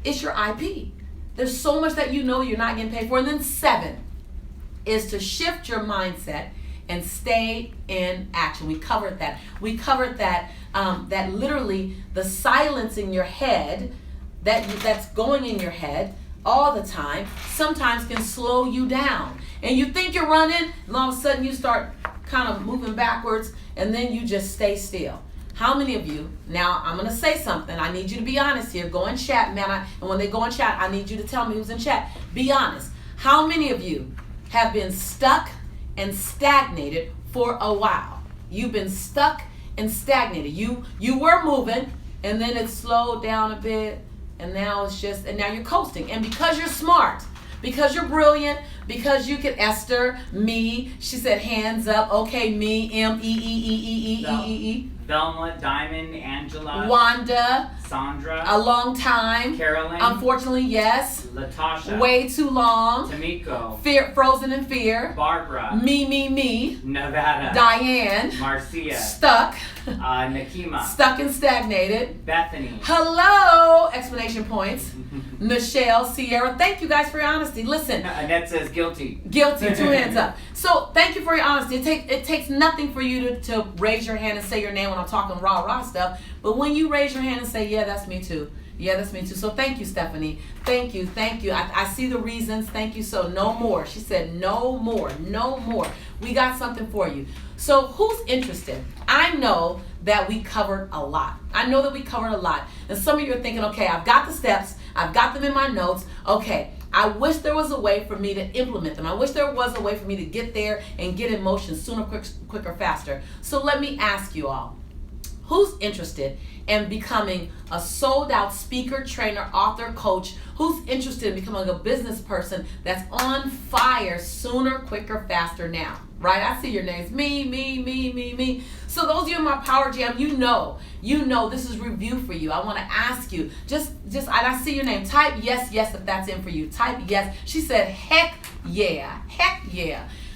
It's your IP. There's so much that you know you're not getting paid for. And then 7 is to shift your mindset and stay in action. We covered that. We covered that that literally the silence in your head that's going in your head all the time sometimes can slow you down. And you think you're running, and all of a sudden you start kind of moving backwards, and then you just stay still. How many of you, now I'm going to say something, I need you to be honest here, go in chat, man, and when they go in chat, I need you to tell me who's in chat. Be honest. How many of you have been stuck and stagnated for a while? You've been stuck and stagnated. You were moving, and then it slowed down a bit, and now you're coasting. And because you're smart, because you're brilliant, because you can, Esther, me, she said hands up, okay, me, M-E-E-E-E-E-E-E-E. Velma, Diamond, Angela, Wanda, Sandra, a long time. Carolyn, Unfortunately, yes. Latasha, Way too long. Tamiko, Frozen in fear. Barbara, Me, Nevada, Diane, Marcia, stuck. Nakima. Stuck and stagnated. Bethany. Hello! Explanation points. Michelle, Sierra. Thank you guys for your honesty. Listen. Annette says guilty. Guilty, 2 hands up. So thank you for your honesty. It takes nothing for you to raise your hand and say your name when I'm talking rah stuff. But when you raise your hand and say, yeah, that's me too. Yeah, that's me too. So thank you, Stephanie. Thank you. I see the reasons. Thank you. So no more. She said no more. No more. We got something for you. So who's interested? I know that we covered a lot. And some of you are thinking, okay, I've got the steps. I've got them in my notes. Okay, I wish there was a way for me to implement them. I wish there was a way for me to get there and get in motion sooner, quicker, faster. So let me ask you all, who's interested in becoming a sold out speaker, trainer, author, coach? Who's interested in becoming a business person that's on fire sooner, quicker, faster now? Right? I see your names. Me. So those of you in my Power Jam, you know this is review for you. I want to ask you, I see your name. Type yes if that's in for you. Type yes. She said, heck yeah.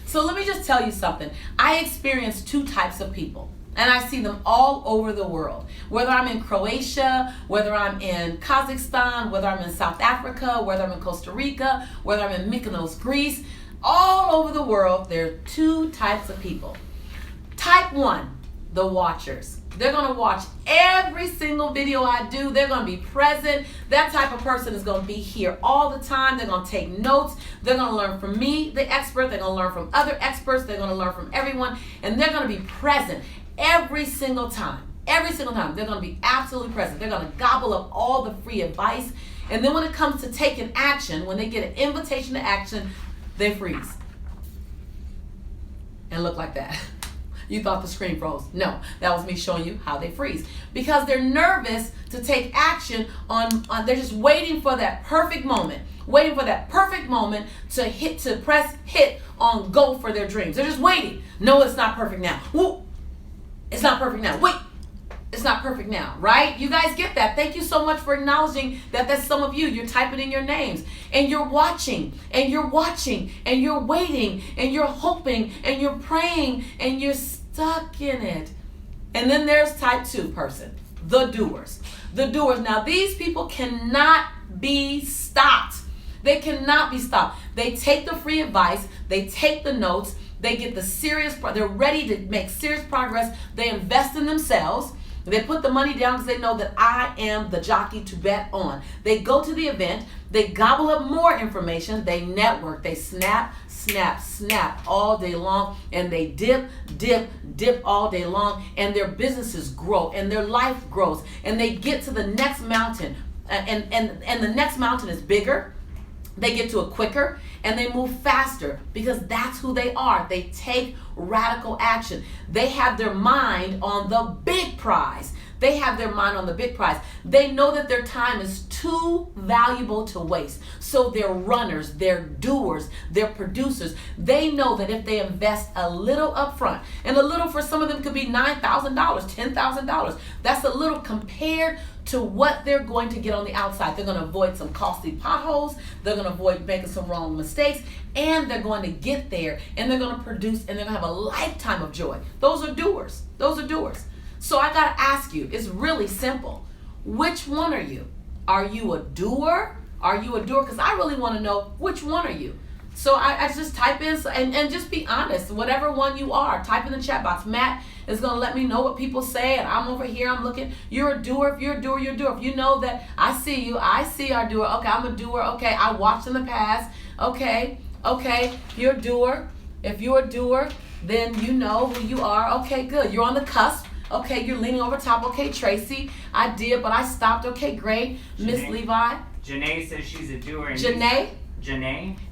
So let me just tell you something. I experience 2 types of people. And I see them all over the world. Whether I'm in Croatia, whether I'm in Kazakhstan, whether I'm in South Africa, whether I'm in Costa Rica, whether I'm in Mykonos, Greece, all over the world, there are 2 types of people. Type 1, the watchers. They're going to watch every single video I do. They're going to be present. That type of person is going to be here all the time. They're going to take notes. They're going to learn from me, the expert. They're going to learn from other experts. They're going to learn from everyone. And they're going to be present every single time. They're going to be absolutely present. They're going to gobble up all the free advice. And then when it comes to taking action, when they get an invitation to action, they freeze. And look like that. You thought the screen froze. No, that was me showing you how they freeze. Because they're nervous to take action on they're just waiting for that perfect moment. To press hit on go for their dreams. They're just waiting. No, it's not perfect now. Woo! It's not perfect now. Wait, it's not perfect now, right? You guys get that. Thank you so much for acknowledging that that's some of you. You're typing in your names and you're watching and you're waiting and you're hoping and you're praying and you're stuck in it. And then there's type 2 person, the doers. Now these people cannot be stopped. They cannot be stopped. They take the free advice. They take the notes. They get they're ready to make serious progress. They invest in themselves. They put the money down because they know that I am the jockey to bet on. They go to the event. They gobble up more information. They network. They snap all day long. And they dip all day long. And their businesses grow. And their life grows. And they get to the next mountain. And the next mountain is bigger. They get to it quicker and they move faster because that's who they are. They take radical action. They have their mind on the big prize. They know that their time is too valuable to waste. So they're runners, they're doers, they're producers. They know that if they invest a little upfront, and a little for some of them could be $9,000, $10,000. That's a little compared to what they're going to get on the outside. They're going to avoid some costly potholes. They're going to avoid making some wrong mistakes. And they're going to get there. And they're going to produce. And they're going to have a lifetime of joy. Those are doers. So I got to ask you, it's really simple. Which one are you? Are you a doer? Because I really want to know which one are you. So I just type in and just be honest. Whatever one you are, type in the chat box. Matt is going to let me know what people say. And I'm over here. I'm looking. You're a doer. If you're a doer, you're a doer. If you know that I see you. I see our doer. Okay, I'm a doer. Okay, I watched in the past. Okay, you're a doer. If you're a doer, then you know who you are. Okay, good. You're on the cusp. Okay, you're leaning over top. Okay, Tracy, I did, but I stopped. Okay, great. Miss Levi. Janae says she's a doer. And Janae.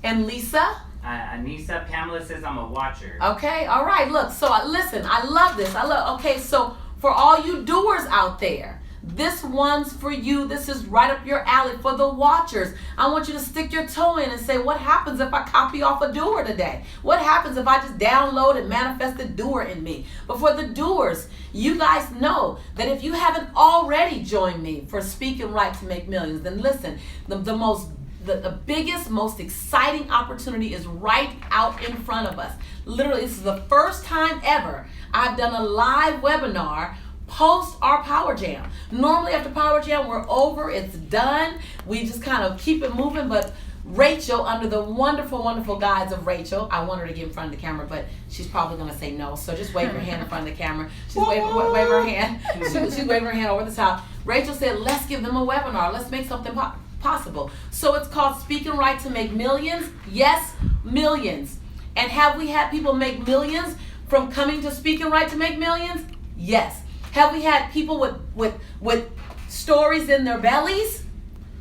And Lisa. Anissa. Pamela says I'm a watcher. Okay, all right. Look, so listen, I love this. Okay, so for all you doers out there, this one's for you. This is right up your alley for the watchers. I want you to stick your toe in and say, what happens if I copy off a doer today? What happens if I just download and manifest a doer in me? But for the doers, you guys know that if you haven't already joined me for Speaking Right to Make Millions, then listen, the biggest, most exciting opportunity is right out in front of us. Literally, this is the first time ever I've done a live webinar post our Power Jam. Normally after Power Jam, we're over, it's done. We just kind of keep it moving, but Rachel, under the wonderful, wonderful guides of Rachel, I want her to get in front of the camera, but she's probably going to say no. So just wave her hand in front of the camera. She's wave her hand. She's waving her hand over the top. Rachel said, let's give them a webinar. Let's make something possible. So it's called Speaking Right to Make Millions. Yes, millions. And have we had people make millions from coming to Speaking Right to Make Millions? Yes. Have we had people with stories in their bellies?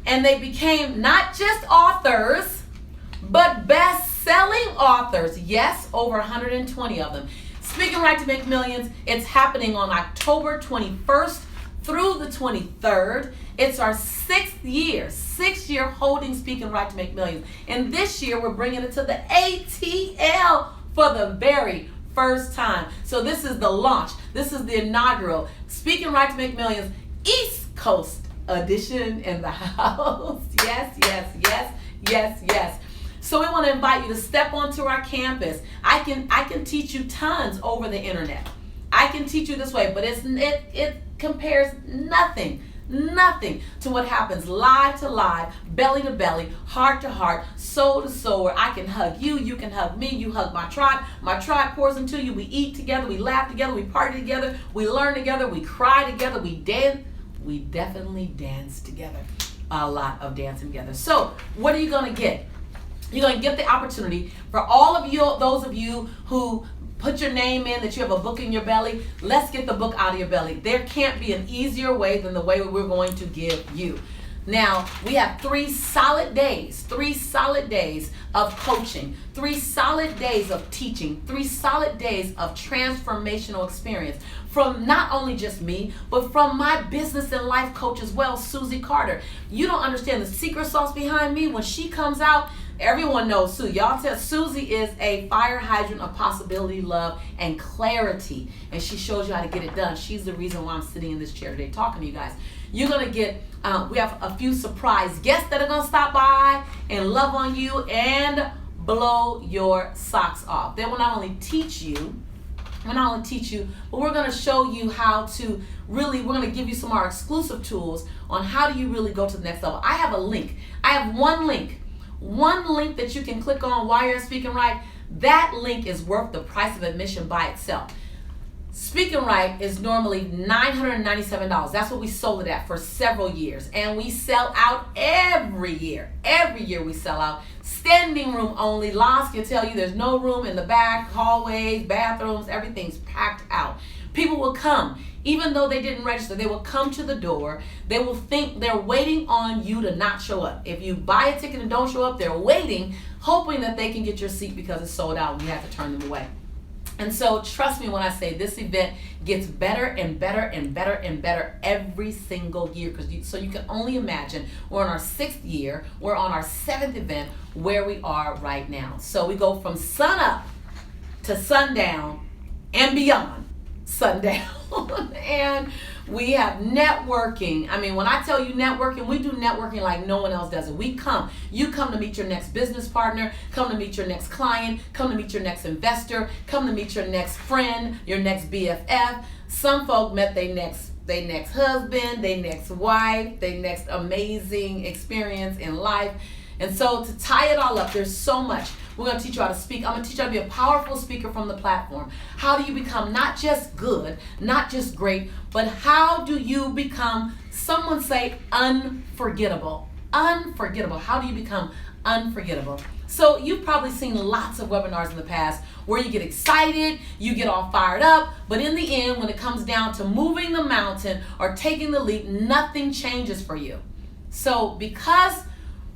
And they became not just authors, but best-selling authors. Yes, over 120 of them. Speaking Right to Make Millions, it's happening on October 21st through the 23rd. It's our sixth year holding Speaking Right to Make Millions. And this year, we're bringing it to the ATL for the very first time. So this is the launch. This is the inaugural Speaking Right to Make Millions East Coast edition in the house. Yes, yes, yes, yes, yes. So we want to invite you to step onto our campus. I can teach you tons over the internet. I can teach you this way, but it compares nothing to what happens live to live, belly to belly, heart to heart, soul to soul, where I can hug you, you can hug me, you hug my tribe pours into you, we eat together, we laugh together, we party together, we learn together, we cry together, we dance. We definitely dance together. A lot of dancing together. So what are you going to get? You're going to get the opportunity for all of you, those of you who put your name in, that you have a book in your belly. Let's get the book out of your belly. There can't be an easier way than the way we're going to give you. Now, we have 3 solid days of coaching, 3 solid days of teaching, 3 solid days of transformational experience from not only just me, but from my business and life coach as well, Susie Carter. You don't understand the secret sauce behind me. When she comes out, everyone knows Sue. Y'all tell Susie is a fire hydrant of possibility, love, and clarity. And she shows you how to get it done. She's the reason why I'm sitting in this chair today talking to you guys. You're going to get, we have a few surprise guests that are going to stop by and love on you and blow your socks off. They will not only teach you, but we're going to show you how to really, we're going to give you some of our exclusive tools on how do you really go to the next level. I have a link. I have one link that you can click on while you're Speaking Right. That link is worth the price of admission by itself. Speaking Right is normally $997. That's what we sold it at for several years. And we sell out every year. Every year we sell out. Standing room only. Lars can tell you there's no room in the back, hallways, bathrooms, everything's packed out. People will come. Even though they didn't register, they will come to the door. They will think they're waiting on you to not show up. If you buy a ticket and don't show up, they're waiting, hoping that they can get your seat because it's sold out and you have to turn them away. And so trust me when I say this event gets better and better and better and better every single year. So you can only imagine we're on our 6th year, we're on our 7th event where we are right now. So we go from sun up to sundown and beyond sundown. And we have networking. I mean, when I tell you networking, we do networking like no one else does it. You come to meet your next business partner, come to meet your next client, come to meet your next investor, come to meet your next friend, your next BFF. Some folk met their next husband, their next wife, their next amazing experience in life. And so to tie it all up, there's so much. We're going to teach you how to speak. I'm going to teach you how to be a powerful speaker from the platform. How do you become not just good, not just great, but how do you become, someone say, unforgettable? Unforgettable. How do you become unforgettable? So you've probably seen lots of webinars in the past where you get excited, you get all fired up, but in the end, when it comes down to moving the mountain or taking the leap, nothing changes for you. So because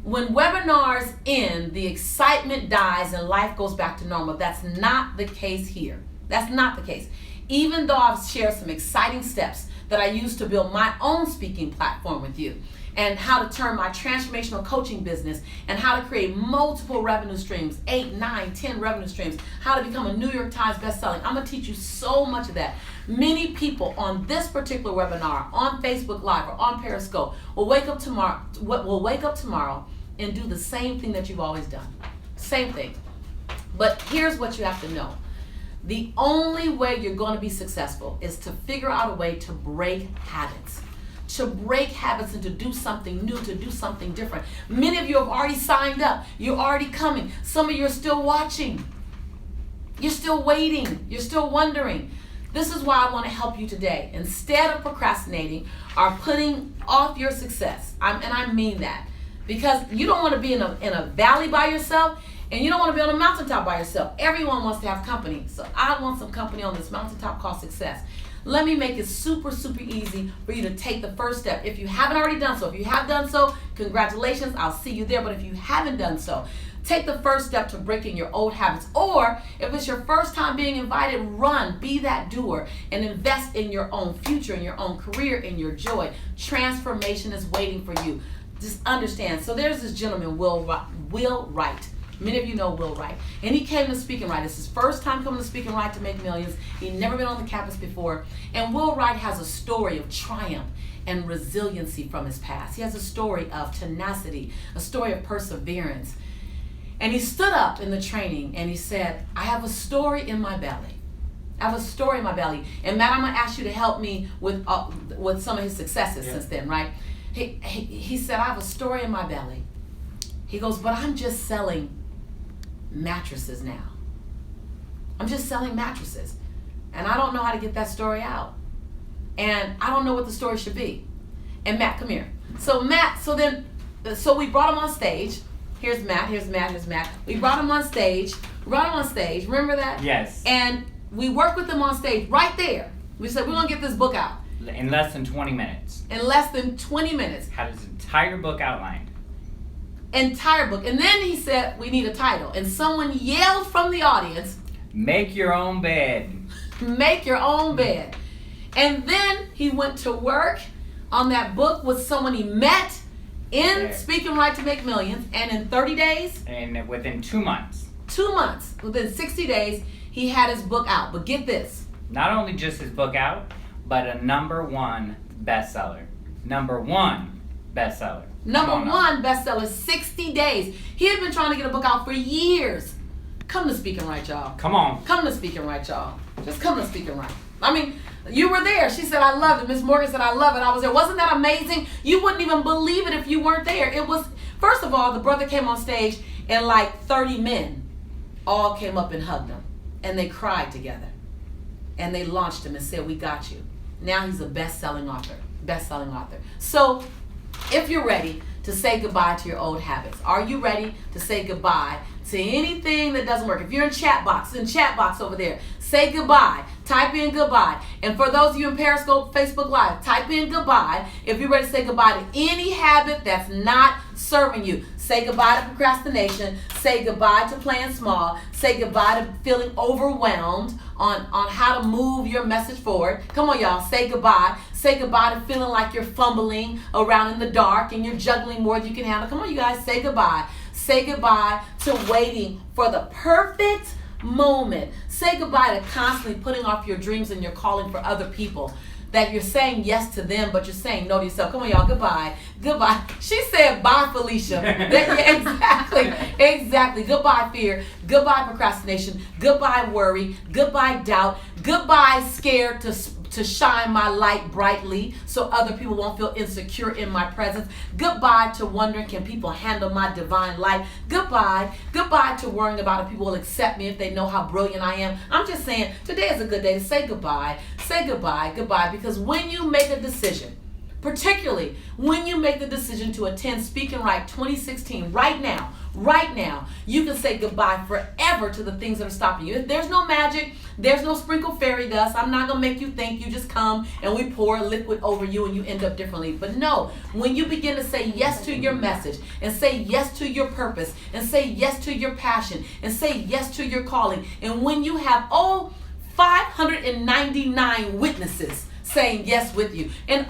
when webinars end, the excitement dies and life goes back to normal. That's not the case here. That's not the case. Even though I've shared some exciting steps that I used to build my own speaking platform with you, and how to turn my transformational coaching business and how to create multiple revenue streams, 8, 9, 10 revenue streams, how to become a New York Times bestselling. I'm going to teach you so much of that. Many people on this particular webinar, on Facebook Live or on Periscope, will wake up tomorrow and do the same thing that you've always done. Same thing. But here's what you have to know. The only way you're going to be successful is to figure out a way to break habits. To break habits and to do something new, to do something different. Many of you have already signed up. You're already coming. Some of you are still watching. You're still waiting. You're still wondering. This is why I want to help you today. Instead of procrastinating or putting off your success, and I mean that, because you don't want to be in a valley by yourself, and you don't want to be on a mountaintop by yourself. Everyone wants to have company. So I want some company on this mountaintop called success. Let me make it super, super easy for you to take the first step. If you haven't already done so, if you have done so, congratulations, I'll see you there. But if you haven't done so, take the first step to breaking your old habits. Or if it's your first time being invited, run, be that doer, and invest in your own future, in your own career, in your joy. Transformation is waiting for you. Just understand. So there's this gentleman, Will Wright. Many of you know Will Wright. And he came to Speak and Write. It's his first time coming to Speak and Write to make millions. He'd never been on the campus before. And Will Wright has a story of triumph and resiliency from his past. He has a story of tenacity, a story of perseverance. And he stood up in the training and he said, I have a story in my belly. I have a story in my belly. And Matt, I'm going to ask you to help me with some of his successes since then, right? He said, I have a story in my belly. He goes, but I'm just selling mattresses now. I'm just selling mattresses. And I don't know how to get that story out. And I don't know what the story should be. And Matt, come here. So we brought him on stage. Here's Matt. We brought him on stage. Remember that? Yes. And we worked with him on stage right there. We said, we're going to get this book out. In less than 20 minutes. In less than 20 minutes. Had his entire book outlined. Entire book. And then he said, we need a title. And someone yelled from the audience, Make your own bed. Make your own bed. And then he went to work on that book with someone he met in Speak and Write to Make Millions. And in 30 days. And within 2 months. 2 months. Within 60 days, he had his book out. But get this. Not only just his book out, but a #1 bestseller. #1 bestseller. #1 bestseller, 60 days. He had been trying to get a book out for years. Come to Speak and Write, y'all. Come on. Come to Speak and Write, y'all. Just come to Speak and Write. I mean, you were there. She said, I loved it. Miss Morgan said, I love it. I was there. Wasn't that amazing? You wouldn't even believe it if you weren't there. It was, first of all, the brother came on stage and like 30 men all came up and hugged him. And they cried together. And they launched him and said, we got you. Now he's a best-selling author. So, if you're ready to say goodbye to your old habits, are you ready to say goodbye to anything that doesn't work? If you're in chat box over there, say goodbye. Type in goodbye. And for those of you in Periscope, Facebook Live, type in goodbye if you're ready to say goodbye to any habit that's not serving you. Say goodbye to procrastination. Say goodbye to playing small. Say goodbye to feeling overwhelmed on how to move your message forward. Come on, y'all. Say goodbye. Say goodbye to feeling like you're fumbling around in the dark and you're juggling more than you can handle. Come on, you guys. Say goodbye. Say goodbye to waiting for the perfect moment. Say goodbye to constantly putting off your dreams and your calling for other people. That you're saying yes to them, but you're saying no to yourself. Come on, y'all. Goodbye. Goodbye. She said bye, Felicia. Exactly. Goodbye, fear. Goodbye, procrastination. Goodbye, worry. Goodbye, doubt. Goodbye, scared to shine my light brightly so other people won't feel insecure in my presence. Goodbye to wondering, can people handle my divine light? Goodbye to worrying about if people will accept me if they know how brilliant I am. I'm just saying, today is a good day to say goodbye. Say goodbye, because when you make a decision, particularly when you make the decision to attend Speak and Write 2016 right now, you can say goodbye forever to the things that are stopping you. There's no magic. There's no sprinkle fairy dust. I'm not going to make you think. You just come and we pour a liquid over you and you end up differently. But no, when you begin to say yes to your message and say yes to your purpose and say yes to your passion and say yes to your calling, and when you have 599 witnesses saying yes with you, and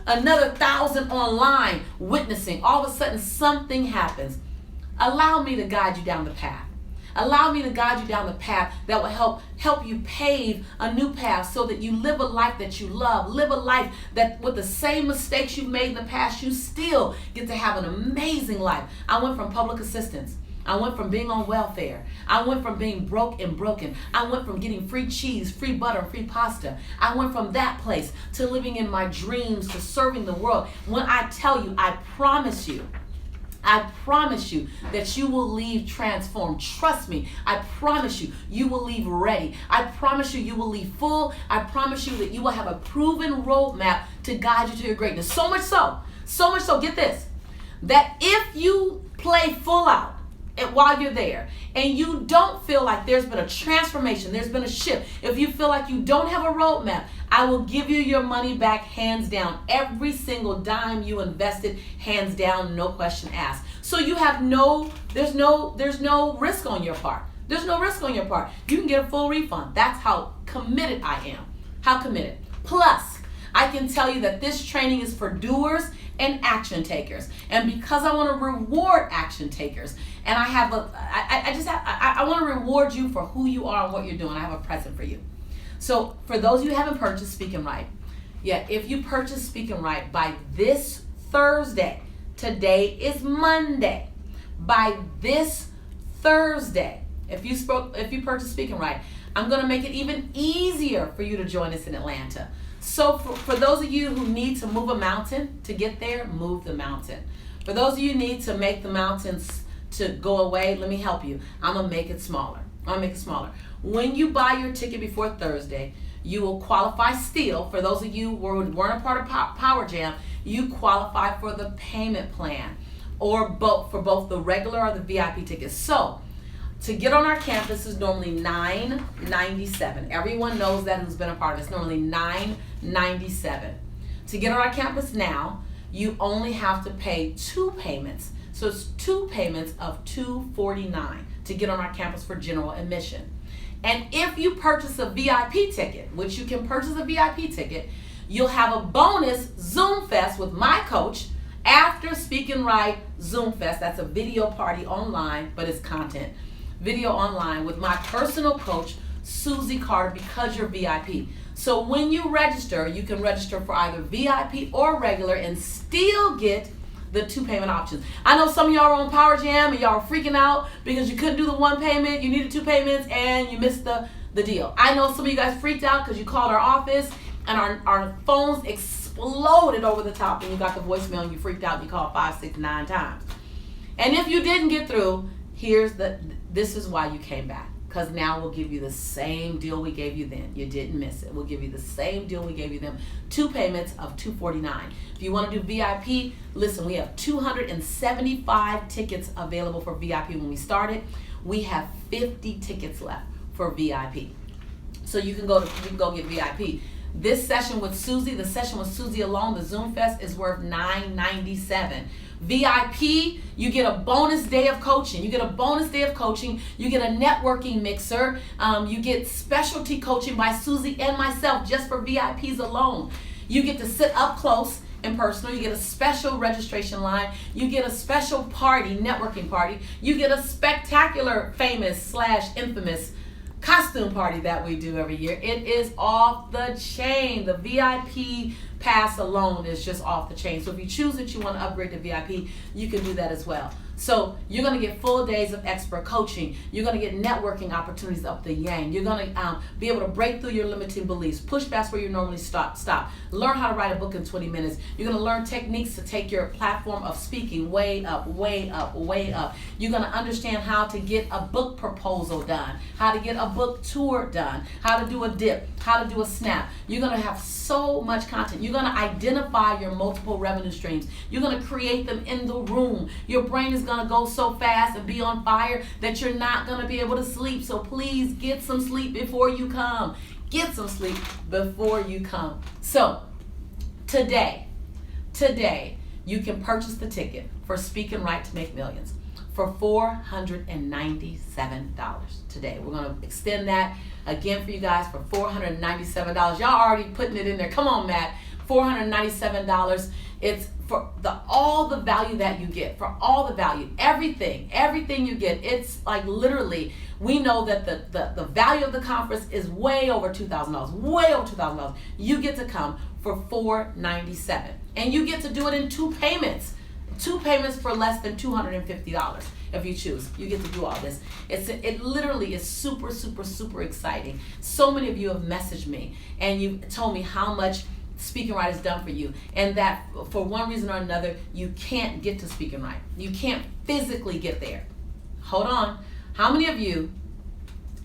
another 1,000 online witnessing, all of a sudden something happens. Allow me to guide you down the path. Allow me to guide you down the path that will help you pave a new path so that you live a life that you love. Live a life that with the same mistakes you made in the past, you still get to have an amazing life. I went from public assistance. I went from being on welfare. I went from being broke and broken. I went from getting free cheese, free butter, free pasta. I went from that place to living in my dreams, to serving the world. When I tell you, I promise you that you will leave transformed. Trust me, I promise you will leave ready. I promise you will leave full. I promise you that you will have a proven roadmap to guide you to your greatness. So much so, get this, that if you play full out while you're there and you don't feel like there's been a transformation, there's been a shift, if you feel like you don't have a roadmap, I will give you your money back hands down. Every single dime you invested, hands down, no question asked. So you have there's no risk on your part. There's no risk on your part. You can get a full refund. That's how committed I am. How committed. Plus, I can tell you that this training is for doers and action takers. And because I want to reward action takers, and I want to reward you for who you are and what you're doing, I have a present for you. So for those of you who haven't purchased Speaking Right, if you purchase Speaking Right by this Thursday, today is Monday, by this Thursday, if you purchase Speaking Right, I'm going to make it even easier for you to join us in Atlanta. So for those of you who need to move a mountain to get there, move the mountain. For those of you who need to make the mountains to go away, let me help you. I'm going to make it smaller. When you buy your ticket before Thursday, you will qualify still. For those of you who weren't a part of Power Jam, you qualify for the payment plan, or for both the regular or the VIP tickets. So to get on our campus is normally $9.97. Everyone knows that who's been a part of it. It's normally $9.97. To get on our campus now, you only have to pay 2 payments. So it's 2 payments of $249 to get on our campus for general admission. And if you purchase a VIP ticket, which you can purchase a VIP ticket, you'll have a bonus Zoom Fest with my coach after Speaking Right Zoom Fest. That's a video party online, but it's content. Video online with my personal coach, Susie Carter, because you're VIP. So when you register, you can register for either VIP or regular and still get the 2 payment options. I know some of y'all are on Power Jam and y'all are freaking out because you couldn't do the 1 payment, you needed 2 payments, and you missed the deal. I know some of you guys freaked out because you called our office and our phones exploded over the top and you got the voicemail and you freaked out and you called 5, 6, 9 times. And if you didn't get through, this is why you came back. Because now we'll give you the same deal we gave you then. You didn't miss it. We'll give you the same deal we gave you then. 2 payments of $249. If you want to do VIP, listen, we have 275 tickets available for VIP when we started. We have 50 tickets left for VIP. So you can go get VIP. This session with Susie, the session with Susie alone, the Zoom Fest, is worth $9.97. VIP, you get a bonus day of coaching. You get a networking mixer. You get specialty coaching by Susie and myself just for VIPs alone. You get to sit up close and personal. You get a special registration line. You get a special party, networking party. You get a spectacular, famous / infamous costume party that we do every year. It is off the chain. The VIP pass alone is just off the chain. So if you choose that you want to upgrade to VIP, you can do that as well. So you're going to get full days of expert coaching. You're going to get networking opportunities up the yang. You're going to be able to break through your limiting beliefs, push past where you normally stop, learn how to write a book in 20 minutes. You're going to learn techniques to take your platform of speaking way up, way up, way up. You're going to understand how to get a book proposal done, how to get a book tour done, how to do a dip, how to do a snap. You're going to have so much content. You're going to identify your multiple revenue streams. You're going to create them in the room. Your brain is going to go so fast and be on fire that you're not going to be able to sleep. So please get some sleep before you come. Get some sleep before you come. So today, you can purchase the ticket for Speaking Right to Make Millions for $497 today. We're going to extend that again for you guys for $497. Y'all already putting it in there. Come on, Matt. $497. It's for all the value that you get, for all the value, everything you get. It's like literally, we know that the value of the conference is way over $2,000, way over $2,000. You get to come for $497, and you get to do it in 2 payments. 2 payments for less than $250 if you choose. You get to do all this. It literally is super, super, super exciting. So many of you have messaged me and you've told me how much Speak and Write has done for you, and that for one reason or another you can't get to Speak and Write. You can't physically get there. Hold on. How many of you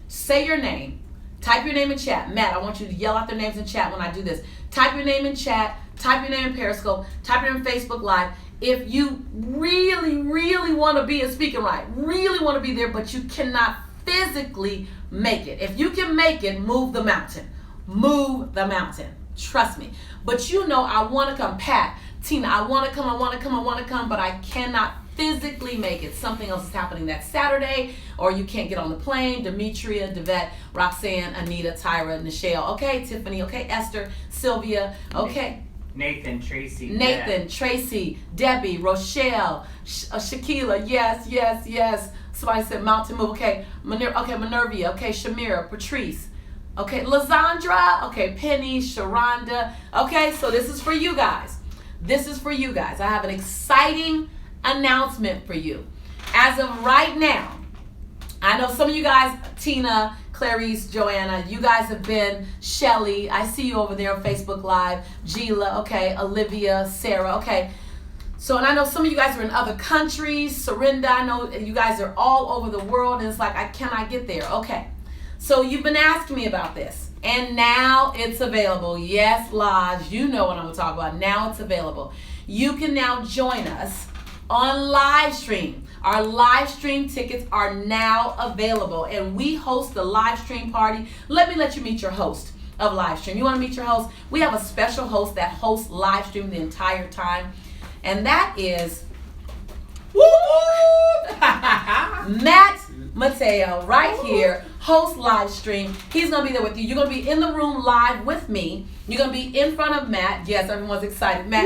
say your name? Type your name in chat. Matt, I want you to yell out their names in chat when I do this. Type your name in chat. Type your name in Periscope. Type your name in Facebook Live. If you really, really want to be a Speak and Write, really want to be there, but you cannot physically make it. If you can make it, move the mountain. Move the mountain. Trust me. But you know I want to come. Pat, Tina, I want to come, but I cannot physically make it. Something else is happening that Saturday, or you can't get on the plane. Demetria, Devette, Roxanne, Anita, Tyra, Nichelle, okay, Tiffany, okay, Esther, Sylvia, okay. Nathan, Tracy, Debbie, Rochelle, Shaquila, yes. Somebody said Mountain Move, okay. Minervia, okay, Shamira, Patrice, okay, Lazandra, okay, Penny, Sharonda, okay, so this is for you guys. I have an exciting announcement for you. As of right now, I know some of you guys, Tina, Clarice, Joanna, you guys have been, Shelly, I see you over there on Facebook Live, Gila, okay, Olivia, Sarah, okay. So, and I know some of you guys are in other countries, Serinda, I know you guys are all over the world, and it's like, I cannot get there, okay. So you've been asking me about this, and now it's available. Yes, Lodge, you know what I'm gonna talk about. Now it's available. You can now join us on live stream. Our live stream tickets are now available, and we host the live stream party. Let you meet your host of live stream. You want to meet your host? We have a special host that hosts live stream the entire time, and that is Matt Mateo right here, host live stream. He's gonna be there with you. You're gonna be in the room live with me. You're gonna be in front of Matt. Yes, everyone's excited. Matt,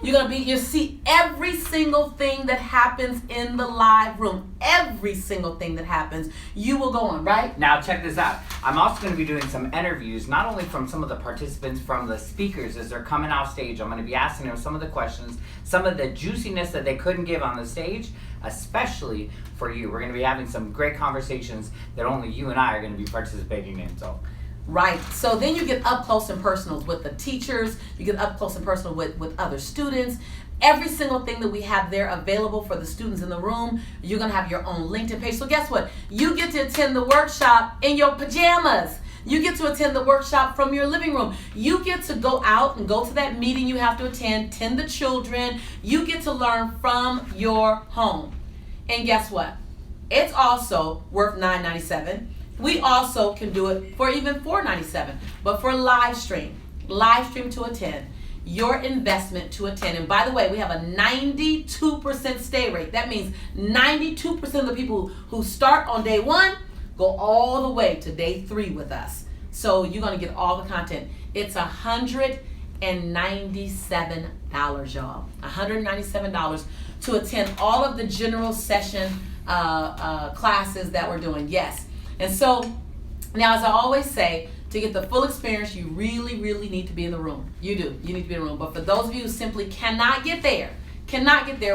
you'll see every single thing that happens in the live room. Every single thing that happens, you will go on, right? Now check this out. I'm also going to be doing some interviews, not only from some of the participants, from the speakers as they're coming off stage. I'm going to be asking them some of the questions, some of the juiciness that they couldn't give on the stage, especially for you. We're going to be having some great conversations that only you and I are going to be participating in. So. Right. So then you get up close and personal with the teachers. You get up close and personal with other students. Every single thing that we have there available for the students in the room, you're going to have your own LinkedIn page. So guess what? You get to attend the workshop in your pajamas. You get to attend the workshop from your living room. You get to go out and go to that meeting you have to attend, tend the children. You get to learn from your home. And guess what? It's also worth $9.97. We also can do it for even $4.97. But for live stream to attend, your investment to attend. And by the way, we have a 92% stay rate. That means 92% of the people who start on day 1 go all the way to day 3 with us. So you're going to get all the content. It's $197, y'all. $197 to attend all of the general session classes that we're doing. Yes. And so now, as I always say, to get the full experience, you really, really need to be in the room. You do. You need to be in the room. But for those of you who simply cannot get there,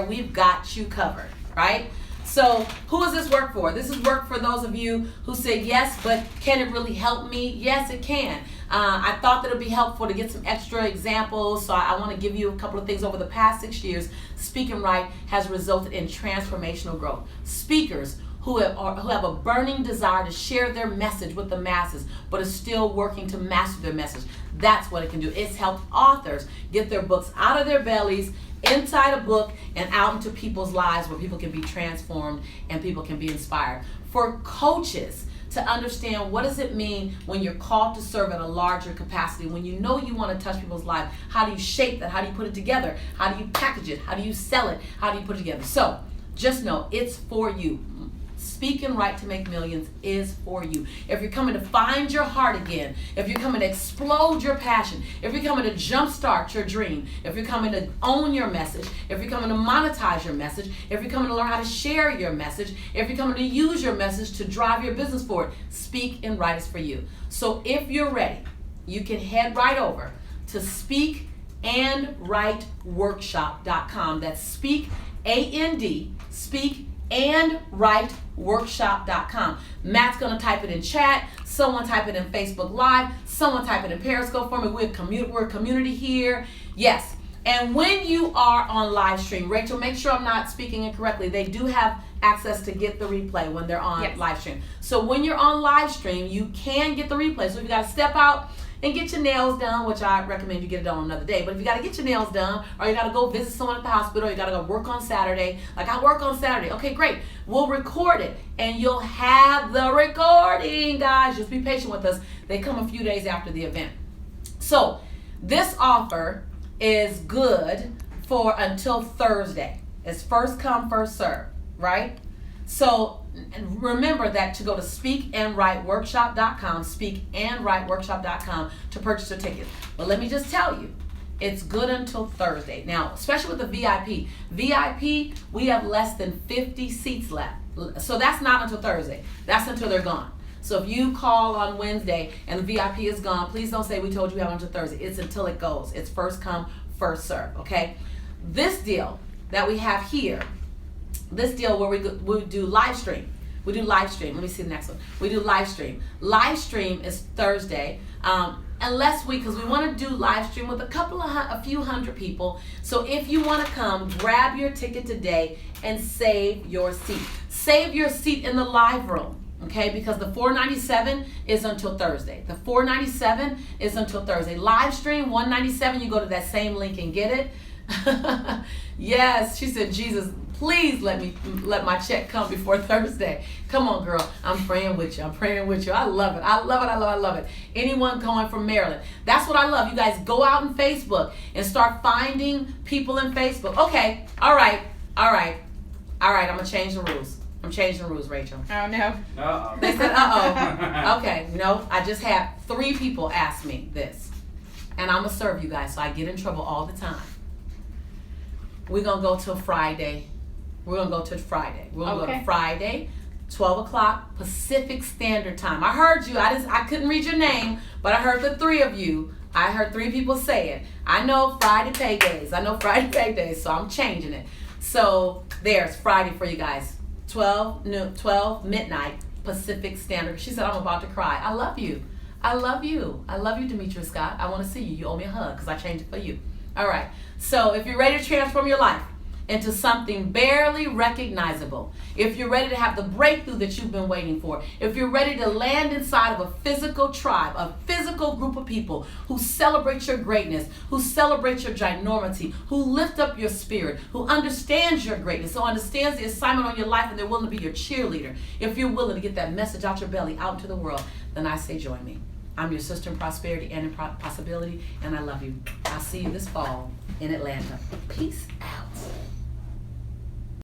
we've got you covered, right? So who does this work for? This is work for those of you who say, yes, but can it really help me? Yes, it can. I thought that it would be helpful to get some extra examples, so I want to give you a couple of things. Over the past 6 years, Speak and Write has resulted in transformational growth. Speakers who have a burning desire to share their message with the masses, but are still working to master their message. That's what it can do. It's helped authors get their books out of their bellies, inside a book, and out into people's lives where people can be transformed and people can be inspired. For coaches to understand what does it mean when you're called to serve at a larger capacity, when you know you want to touch people's lives, how do you shape that? How do you put it together? How do you package it? How do you sell it? How do you put it together? So just know it's for you. Speak and Write to Make Millions is for you. If you're coming to find your heart again, if you're coming to explode your passion, if you're coming to jumpstart your dream, if you're coming to own your message, if you're coming to monetize your message, if you're coming to learn how to share your message, if you're coming to use your message to drive your business forward, Speak and Write is for you. So if you're ready, you can head right over to speakandwriteworkshop.com. That's speak, A-N-D, speakandwriteworkshop.com. Matt's going to type it in chat. Someone type it in Facebook Live. Someone type it in Periscope for me. We're a community here. Yes. And when you are on live stream, Rachel, make sure I'm not speaking incorrectly. They do have access to get the replay when they're on live stream. So when you're on live stream, you can get the replay. So if you got to step out and get your nails done, which I recommend you get it done on another day. But if you got to get your nails done, or you got to go visit someone at the hospital, or you got to go work on Saturday, like I work on Saturday. Okay, great. We'll record it, and you'll have the recording, guys. Just be patient with us. They come a few days after the event. So this offer is good for until Thursday. It's first come, first serve, right? So remember that to go to speakandwriteworkshop.com, speakandwriteworkshop.com to purchase your tickets. But let me just tell you, it's good until Thursday. Now, especially with the VIP. VIP, we have less than 50 seats left. So that's not until Thursday. That's until they're gone. So if you call on Wednesday and the VIP is gone, please don't say we told you we have until Thursday. It's until it goes. It's first come, first serve, okay? This deal that we have here, this deal where we do live stream. We do live stream. Let me see the next one. We do live stream. Live stream is Thursday. Unless because we want to do live stream with a few hundred people. So if you want to come, grab your ticket today and save your seat. Save your seat in the live room. Okay, because the $497 is until Thursday. The $497 is until Thursday. Live stream $197. You go to that same link and get it. Yes, she said, Jesus, please let my check come before Thursday. Come on, girl. I'm praying with you. I'm praying with you. I love it. I love it. I love it. I love it. Anyone going from Maryland. That's what I love. You guys go out on Facebook and start finding people in Facebook. Okay. All right. I'm going to change the rules. I'm changing the rules, Rachel. Oh, no. Uh-oh. They said, uh-oh. Okay, no, I just had 3 people ask me this. And I'm going to serve you guys, so I get in trouble all the time. We're going to go till Friday. We're going to go to Friday. We're going to go to Friday, 12 o'clock Pacific Standard Time. I heard you. I couldn't read your name, but I heard the 3 of you. I heard 3 people say it. I know Friday paydays. So I'm changing it. So there's Friday for you guys. 12 midnight Pacific Standard. She said, I'm about to cry. I love you. I love you, Demetria Scott. I want to see you. You owe me a hug because I changed it for you. All right. So if you're ready to transform your life into something barely recognizable, if you're ready to have the breakthrough that you've been waiting for, if you're ready to land inside of a physical tribe, a physical group of people who celebrate your greatness, who celebrate your ginormity, who lift up your spirit, who understands your greatness, who understands the assignment on your life, and they're willing to be your cheerleader, if you're willing to get that message out your belly, out into the world, then I say join me. I'm your sister in prosperity and in possibility, and I love you. I'll see you this fall in Atlanta. Peace out.